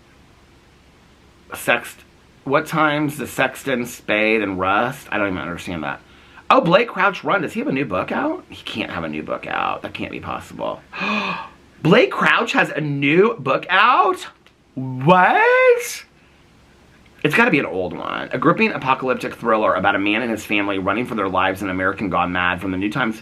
the Sexton, Spade, and Rust? I don't even understand that. Oh, Blake Crouch Run. Does he have a new book out? He can't have a new book out. That can't be possible. Blake Crouch has a new book out? What? It's got to be an old one. A gripping apocalyptic thriller about a man and his family running for their lives in American Gone Mad from the New Times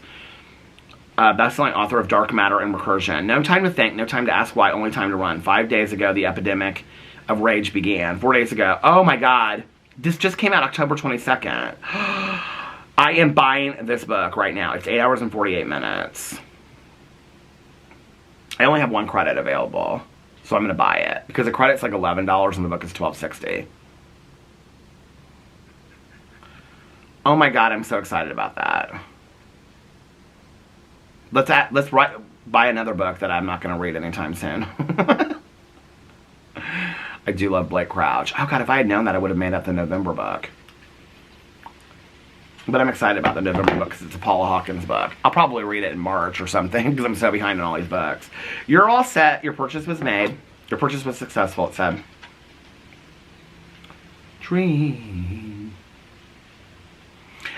best-selling author of Dark Matter and Recursion. No time to think, no time to ask why, only time to run. 5 days ago, the epidemic of rage began. 4 days ago. Oh my god. This just came out October 22nd. I am buying this book right now. It's 8 hours and 48 minutes. I only have 1 credit available. So I'm going to buy it. Because the credit's like $11 and the book is $12.60. Oh my god, I'm so excited about that. Let's buy another book that I'm not going to read anytime soon. I do love Blake Crouch. Oh god, if I had known that, I would have made up the November book. But I'm excited about the November book because it's a Paula Hawkins book. I'll probably read it in March or something because I'm so behind on all these books. You're all set. Your purchase was made. Your purchase was successful, it said. Dream.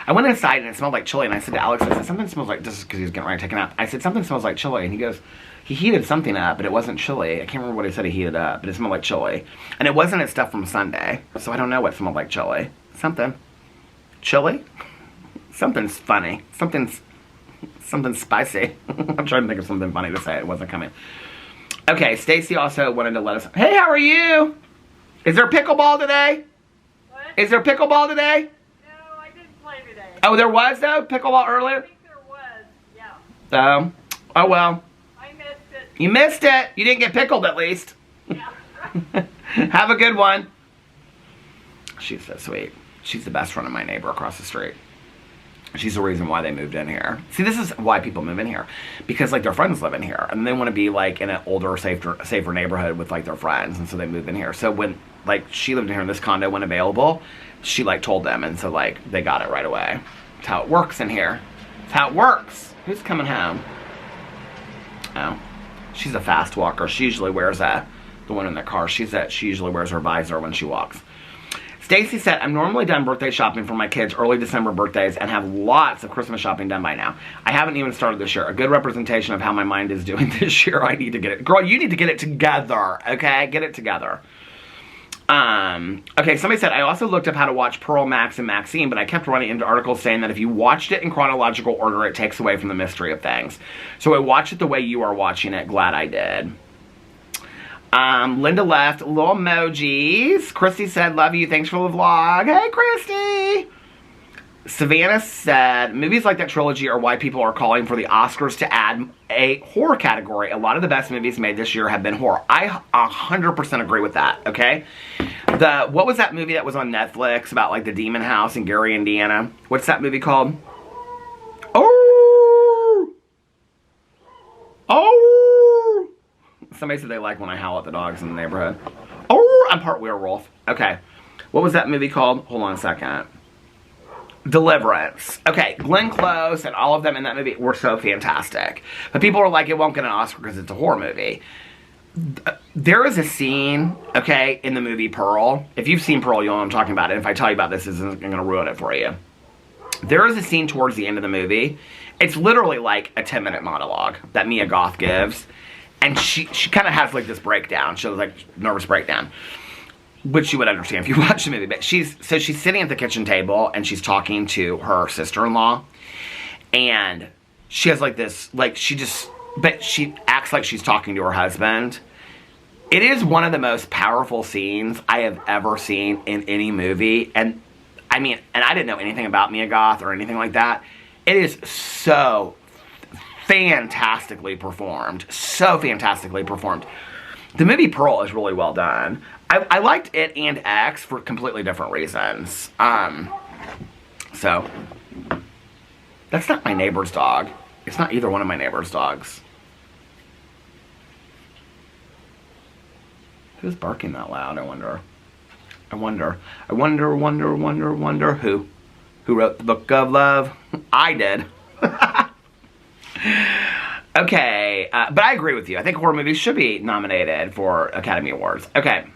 I went inside and it smelled like chili, and I said to Alex, I said, something smells like, this is because he was getting ready to take a nap. I said, something smells like chili, and he goes, he heated something up, but it wasn't chili. I can't remember what he said he heated up, but it smelled like chili. And it wasn't his stuff from Sunday, so I don't know what smelled like chili. Something. Chili? Something's funny. Something spicy. I'm trying to think of something funny to say. It wasn't coming. Okay, Stacy also wanted to let us, hey, how are you? Is there pickleball today? What? Is there pickleball today? No, I didn't play today. Oh, there was, though? Pickleball I earlier? think there was, yeah. Oh, well. I missed it. You missed it. You didn't get pickled, at least. Yeah. Have a good one. She's so sweet. She's the best friend of my neighbor across the street. She's the reason why they moved in here. See, this is why people move in here. Because, like, their friends live in here. And they want to be, like, in an older, safer neighborhood with, like, their friends. And so they move in here. So when, like, she lived in here and this condo went available, she, like, told them. And so, like, they got it right away. That's how it works in here. That's how it works. Who's coming home? Oh. She's a fast walker. She usually wears the one in the car. She usually wears her visor when she walks. Stacy said, I'm normally done birthday shopping for my kids' early December birthdays and have lots of Christmas shopping done by now. I haven't even started this year. A good representation of how my mind is doing this year. I need to get it. Girl, you need to get it together, okay? Get it together. Okay, somebody said, I also looked up how to watch Pearl, Max, and Maxine, but I kept running into articles saying that if you watched it in chronological order, it takes away from the mystery of things. So I watched it the way you are watching it. Glad I did. Linda left little emojis. Christy said, love you. Thanks for the vlog. Hey, Christy. Savannah said, movies like that trilogy are why people are calling for the Oscars to add a horror category. A lot of the best movies made this year have been horror. I 100% agree with that, okay? What was that movie that was on Netflix about like the demon house in Gary, Indiana? What's that movie called? Oh! Oh! Somebody said they like when I howl at the dogs in the neighborhood. Oh! I'm part werewolf. Okay. What was that movie called? Hold on a second. Deliverance. Okay, Glenn Close and all of them in that movie were so fantastic. But people are like, it won't get an Oscar because it's a horror movie. There is a scene, okay, in the movie Pearl. If you've seen Pearl, you'll know what I'm talking about. And if I tell you about this isn't going to ruin it for you. There is a scene towards the end of the movie. It's literally like a 10-minute monologue that Mia Goth gives. And she kind of has like this breakdown. She has like nervous breakdown. Which you would understand if you watch the movie. But she's sitting at the kitchen table and she's talking to her sister-in-law. And she has like this, like but she acts like she's talking to her husband. It is one of the most powerful scenes I have ever seen in any movie. And I mean, and I didn't know anything about Mia Goth or anything like that. It is so fantastically performed. So fantastically performed. The movie Pearl is really well done. I liked it and X for completely different reasons. So, that's not my neighbor's dog. It's not either one of my neighbor's dogs. Who's barking that loud, I wonder? Wonder who? Who wrote the Book of Love? I did. Okay, but I agree with you. I think horror movies should be nominated for Academy Awards. Okay.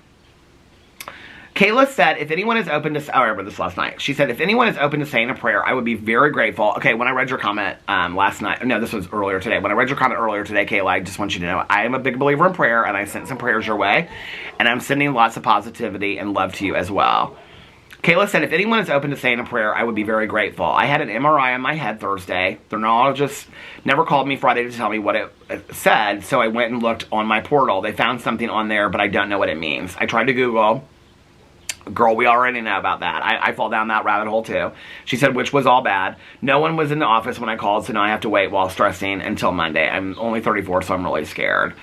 Kayla said, if anyone is open to... Oh, I read this last night. She said, if anyone is open to saying a prayer, I would be very grateful. Okay, when I read your comment last night... No, this was earlier today. When I read your comment earlier today, Kayla, I just want you to know, I am a big believer in prayer, and I sent some prayers your way. And I'm sending lots of positivity and love to you as well. Kayla said, if anyone is open to saying a prayer, I would be very grateful. I had an MRI on my head Thursday. The neurologist never called me Friday to tell me what it said, so I went and looked on my portal. They found something on there, but I don't know what it means. I tried to Google. Girl, we already know about that. I fall down that rabbit hole too. She said, which was all bad. No one was in the office when I called, so now I have to wait while stressing until Monday. I'm only 34, so I'm really scared.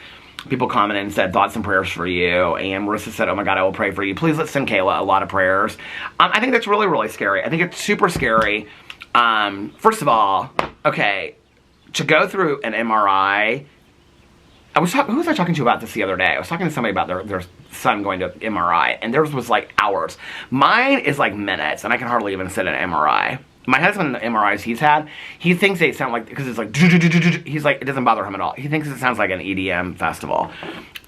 People commented and said, thoughts and prayers for you. And Marissa said, oh my God, I will pray for you. Please let's send Kayla a lot of prayers. I think that's really, really scary. I think it's super scary. First of all, okay, to go through an MRI... who was I talking to about this the other day? I was talking to somebody about their son going to MRI, and theirs was like hours. Mine is like minutes, and I can hardly even sit in an MRI. My husband, the MRIs he's had, he thinks they sound like, because it's like, he's like, it doesn't bother him at all. He thinks it sounds like an EDM festival.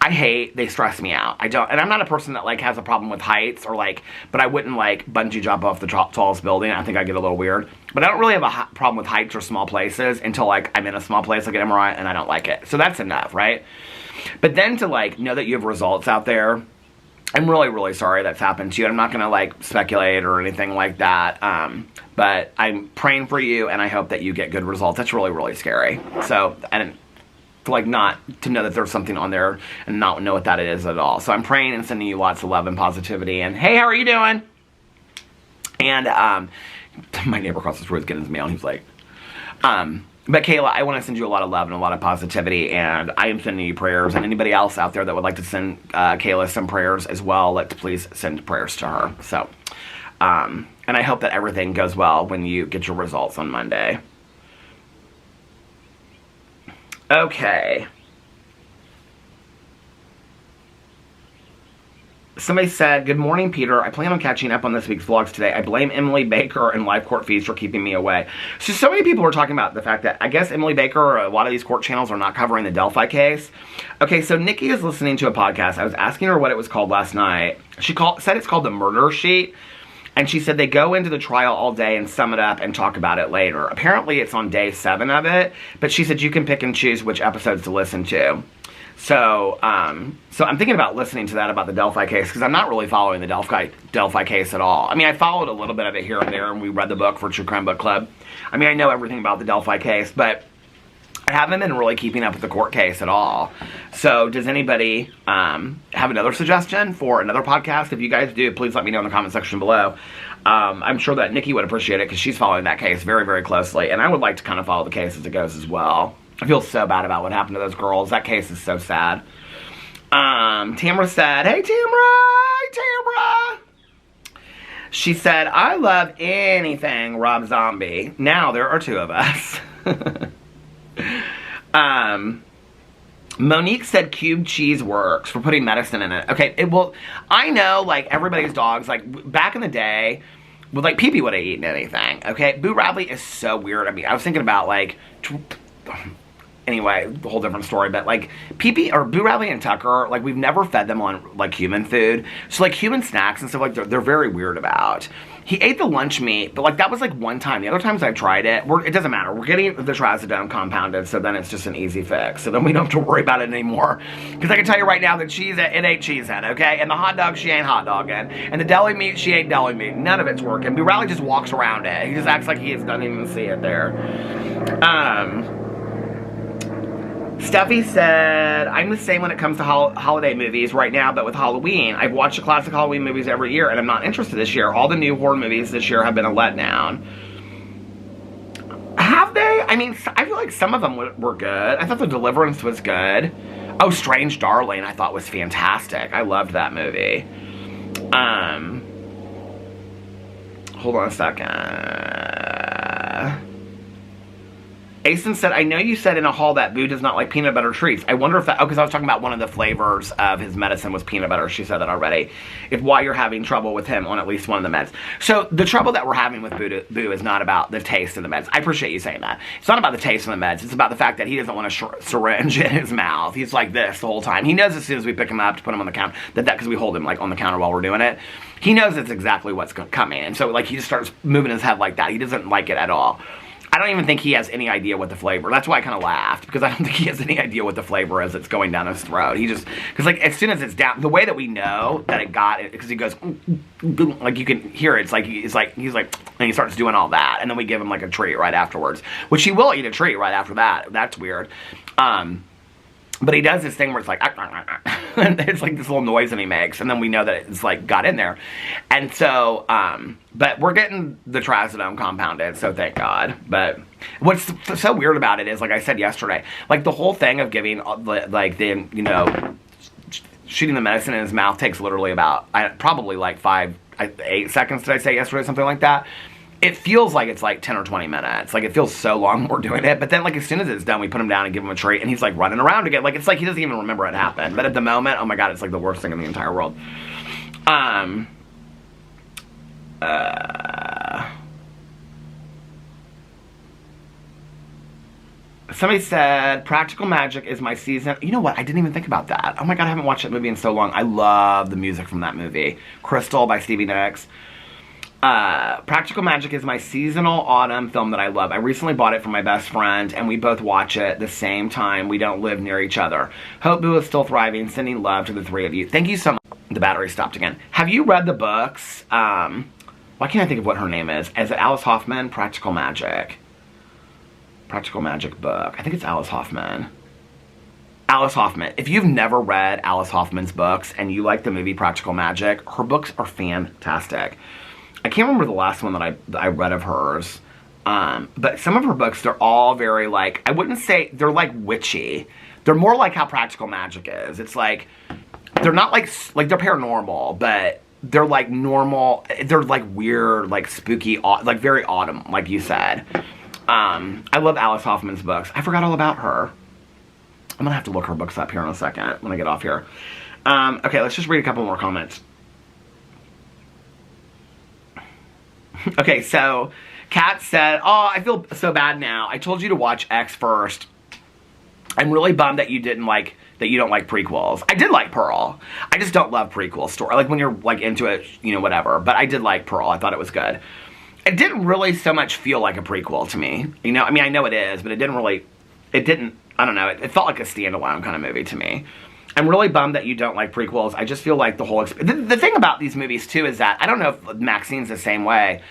They stress me out. And I'm not a person that like has a problem with heights or like, but I wouldn't like bungee jump off the tallest building. I think I get a little weird. But I don't really have a problem with heights or small places until like I'm in a small place like an MRI and I don't like it. So that's enough, right? But then to like know that you have results out there, I'm really, really sorry that's happened to you. I'm not going to like speculate or anything like that. But I'm praying for you and I hope that you get good results. That's really, really scary. So, and like not to know that there's something on there and not know what that is at all. So I'm praying and sending you lots of love and positivity. And hey, how are you doing? And my neighbor across the street was getting his mail. And he was like, but Kayla, I want to send you a lot of love and a lot of positivity, and I am sending you prayers. And anybody else out there that would like to send Kayla some prayers as well, let's please send prayers to her. So, and I hope that everything goes well when you get your results on Monday. Okay. Somebody said, good morning, Peter. I plan on catching up on this week's vlogs today. I blame Emily Baker and live court fees for keeping me away. So many people were talking about the fact that I guess Emily Baker or a lot of these court channels are not covering the Delphi case. Okay, so Nikki is listening to a podcast. I was asking her what it was called last night. She said it's called The Murder Sheet. And she said they go into the trial all day and sum it up and talk about it later. Apparently it's on day 7 of it. But she said you can pick and choose which episodes to listen to. So I'm thinking about listening to that about the Delphi case, because I'm not really following the Delphi case at all. I mean, I followed a little bit of it here and there, and we read the book for True Crime Book Club. I mean, I know everything about the Delphi case, but I haven't been really keeping up with the court case at all. So does anybody have another suggestion for another podcast? If you guys do, please let me know in the comment section below. I'm sure that Nikki would appreciate it, because she's following that case very, very closely, and I would like to kind of follow the case as it goes as well. I feel so bad about what happened to those girls. That case is so sad. Tamara said, hey, Tamara! Hey, Tamara! She said, I love anything Rob Zombie. Now there are two of us. Monique said cube cheese works for putting medicine in it. Okay, well, I know, like, everybody's dogs, like, back in the day, well, like, Pee-Pee would have eaten anything, okay? Boo Radley is so weird. I mean, I was thinking about, like, anyway, a whole different story, but, like, Pee-Pee, or Boo Radley and Tucker, like, we've never fed them on, like, human food. So, like, human snacks and stuff, like, they're very weird about. He ate the lunch meat, but, like, that was, like, one time. The other times I've tried it, it doesn't matter. We're getting the trazodone compounded, so then it's just an easy fix. So then we don't have to worry about it anymore. Because I can tell you right now that it ain't cheesehead, okay? And the hot dog, she ain't hot dogging. And the deli meat, she ain't deli meat. None of it's working. Boo Radley just walks around it. He just acts like he doesn't even see it there. Steffi said, I'm the same when it comes to holiday movies right now, but with Halloween. I've watched the classic Halloween movies every year, and I'm not interested this year. All the new horror movies this year have been a letdown. Have they? I mean, I feel like some of them were good. I thought The Deliverance was good. Oh, Strange Darling I thought was fantastic. I loved that movie. Hold on a second. Asen said, I know you said in a haul that Boo does not like peanut butter treats. I wonder if that, because I was talking about one of the flavors of his medicine was peanut butter. She said that already. If why you're having trouble with him on at least one of the meds. So the trouble that we're having with Boo is not about the taste of the meds. I appreciate you saying that. It's not about the taste of the meds. It's about the fact that he doesn't want a syringe in his mouth. He's like this the whole time. He knows as soon as we pick him up to put him on the counter, because we hold him like on the counter while we're doing it. He knows it's exactly what's coming. And so like he just starts moving his head like that. He doesn't like it at all. I don't even think he has any idea what the flavor. That's why I kind of laughed, because I don't think he has any idea what the flavor is that's going down his throat. He just, because like as soon as it's down, the way that we know that it got it, because he goes, like you can hear it. It's like he's like, and he starts doing all that, and then we give him like a treat right afterwards, which he will eat a treat right after that. That's weird. But he does this thing where it's like, and it's like this little noise that he makes, and then we know that it's like got in there. And so, but we're getting the trazodone compounded, so thank God. But what's so weird about it is, like I said yesterday, like the whole thing of giving, like the, you know, shooting the medicine in his mouth takes literally about, probably like 8 seconds, did I say yesterday, something like that. It feels like it's like 10 or 20 minutes. Like, it feels so long we're doing it. But then, like, as soon as it's done, we put him down and give him a treat, and he's, like, running around again. Like, it's like he doesn't even remember it happened. But at the moment, oh, my God, it's, like, the worst thing in the entire world. Somebody said, Practical Magic is my season. You know what? I didn't even think about that. Oh, my God, I haven't watched that movie in so long. I love the music from that movie. Crystal by Stevie Nicks. Practical Magic is my seasonal autumn film that I love. I recently bought it for my best friend, and we both watch it the same time. We don't live near each other. Hope Boo is still thriving. Sending love to the three of you. Thank you so much. The battery stopped again. Have you read the books? Why can't I think of what her name is? Is it Alice Hoffman? Practical Magic. Practical Magic book. I think it's Alice Hoffman. Alice Hoffman. If you've never read Alice Hoffman's books and you like the movie Practical Magic, her books are fantastic. I can't remember the last one that I read of hers, but some of her books, they're all very, like, I wouldn't say, they're, like, witchy. They're more like how Practical Magic is. It's, like, they're not, like, they're paranormal, but they're, like, normal. They're, like, weird, like, spooky, like, very autumn, like you said. I love Alice Hoffman's books. I forgot all about her. I'm going to have to look her books up here in a second when I get off here. Okay, let's just read a couple more comments. Okay, so Kat said, oh, I feel so bad now. I told you to watch X first. I'm really bummed that you don't like prequels. I did like Pearl. I just don't love prequel story. Like when you're like into it, you know, whatever. But I did like Pearl. I thought it was good. It didn't really so much feel like a prequel to me. You know, I mean, I know it is, but it didn't, I don't know. It felt like a standalone kind of movie to me. I'm really bummed that you don't like prequels. I just feel like the whole the thing about these movies too is that I don't know if Maxine's the same way.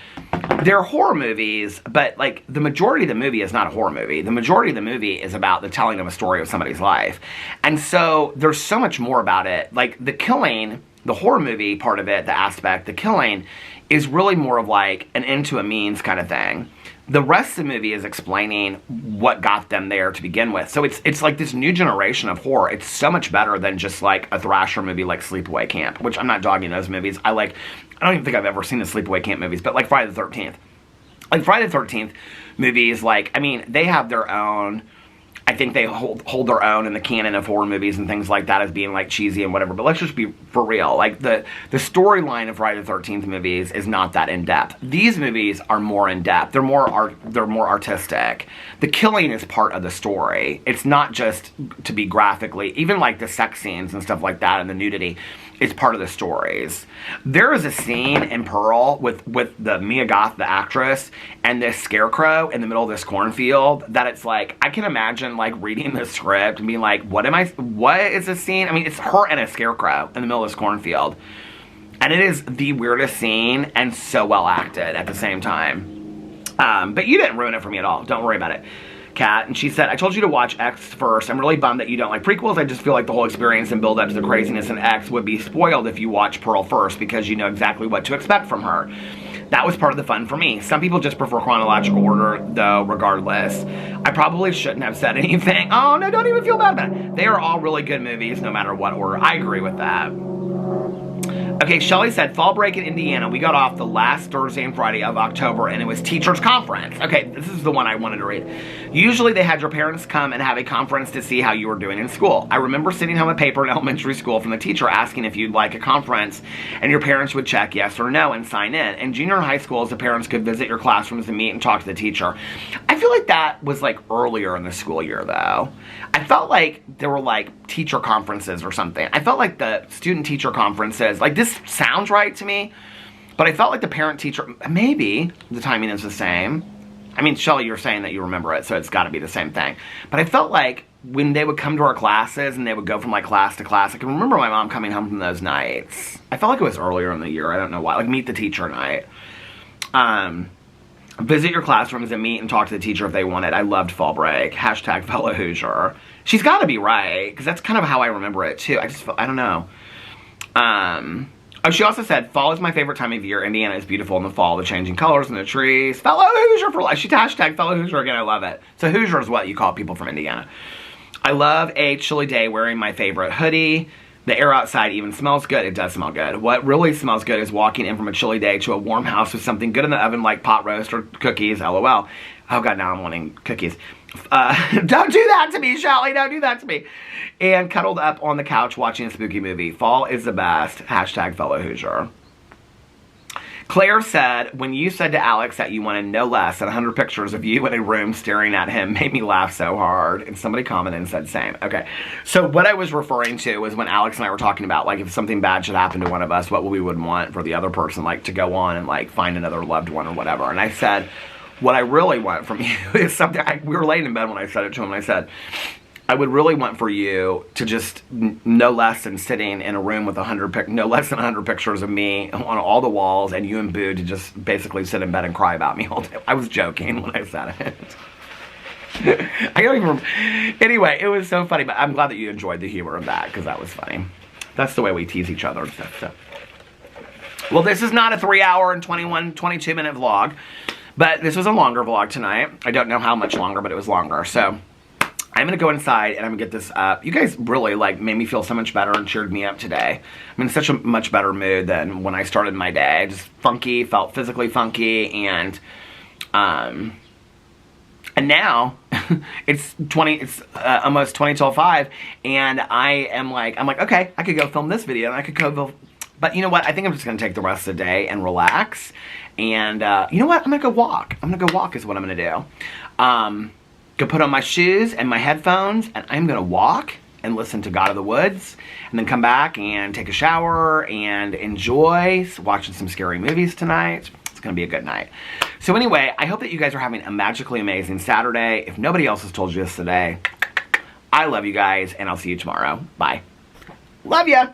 They're horror movies, but like the majority of the movie is not a horror movie. The majority of the movie is about the telling of a story of somebody's life. And so there's so much more about it. Like the killing the horror movie part of it, the aspect, the killing, is really more of like an end to a means kind of thing. The rest of the movie is explaining what got them there to begin with. So it's like this new generation of horror. It's so much better than just like a thrasher movie like Sleepaway Camp, which I'm not dogging those movies. I don't even think I've ever seen the Sleepaway Camp movies, but like Friday the 13th. Like Friday the 13th movies, like, I mean, they have their own, I think they hold their own in the canon of horror movies and things like that as being like cheesy and whatever, but let's just be for real. Like the storyline of Friday the 13th movies is not that in-depth. These movies are more in-depth. They're more artistic. The killing is part of the story. It's not just to be graphically, even like the sex scenes and stuff like that and the nudity is part of the stories. There is a scene in Pearl with the Mia Goth, the actress, and this scarecrow in the middle of this cornfield that it's like, I can imagine like reading the script and being like, what is this scene? I mean, it's her and a scarecrow in the middle of this cornfield. And it is the weirdest scene and so well acted at the same time. But you didn't ruin it for me at all. Don't worry about it. Kat, and she said, I told you to watch X first. I'm really bummed that you don't like prequels. I just feel like the whole experience and build up to the craziness in X would be spoiled if you watch Pearl first because you know exactly what to expect from her. That was part of the fun for me. Some people just prefer chronological order, though, regardless. I probably shouldn't have said anything. Oh, no, don't even feel bad about it. They are all really good movies, no matter what order. I agree with that. Okay, Shelly said, fall break in Indiana. We got off the last Thursday and Friday of October, and it was teachers' conference. Okay, this is the one I wanted to read. Usually they had your parents come and have a conference to see how you were doing in school. I remember sitting home a paper in elementary school from the teacher asking if you'd like a conference, and your parents would check yes or no and sign in. In junior high schools, the parents could visit your classrooms and meet and talk to the teacher. I feel like that was like earlier in the school year, though. I felt like there were like teacher conferences or something. I felt like the student-teacher conferences, like this sounds right to me, but I felt like the parent-teacher, maybe the timing is the same. I mean, Shelly, you're saying that you remember it, so it's got to be the same thing. But I felt like when they would come to our classes and they would go from like class to class, I can remember my mom coming home from those nights. I felt like it was earlier in the year. I don't know why. Like meet the teacher night. Visit your classrooms and meet and talk to the teacher if they wanted. I loved fall break. Hashtag fellow Hoosier. She's got to be right, because that's kind of how I remember it, too. I don't know. Oh, she also said, fall is my favorite time of year. Indiana is beautiful in the fall. The changing colors and the trees. Fellow Hoosier for life. She hashtag fellow Hoosier again. I love it. So Hoosier is what you call people from Indiana. I love a chilly day wearing my favorite hoodie. The air outside even smells good. It does smell good. What really smells good is walking in from a chilly day to a warm house with something good in the oven like pot roast or cookies, LOL. Oh God, now I'm wanting cookies. Don't do that to me, Shelly. Don't do that to me. And cuddled up on the couch watching a spooky movie. Fall is the best. Hashtag fellow Hoosier. Claire said, when you said to Alex that you wanted no less than 100 pictures of you in a room staring at him made me laugh so hard. And somebody commented and said same. Okay. So what I was referring to was when Alex and I were talking about, like, if something bad should happen to one of us, what we would want for the other person, like, to go on and, like, find another loved one or whatever. And I said, what I really want from you is something, we were laying in bed when I said it to him, and I said, I would really want for you to just no less than sitting in a room with no less than 100 pictures of me on all the walls, and you and Boo to just basically sit in bed and cry about me all day. I was joking when I said it. I don't even remember. Anyway, it was so funny, but I'm glad that you enjoyed the humor of that, because that was funny. That's the way we tease each other and stuff. So. Well, this is not a 3-hour and 22-minute vlog, but this was a longer vlog tonight. I don't know how much longer, but it was longer. So I'm going to go inside and I'm going to get this up. You guys really, like, made me feel so much better and cheered me up today. I'm in such a much better mood than when I started my day. Just funky, felt physically funky, and now it's almost 20 till 5, and I'm like, okay, I could go film this video, and I could go, but you know what? I think I'm just going to take the rest of the day and relax. And you know what? I'm going to go walk. I'm going to go walk is what I'm going to do. Go put on my shoes and my headphones, and I'm going to walk and listen to God of the Woods, and then come back and take a shower and enjoy watching some scary movies tonight. It's going to be a good night. So anyway, I hope that you guys are having a magically amazing Saturday. If nobody else has told you this today, I love you guys, and I'll see you tomorrow. Bye. Love ya!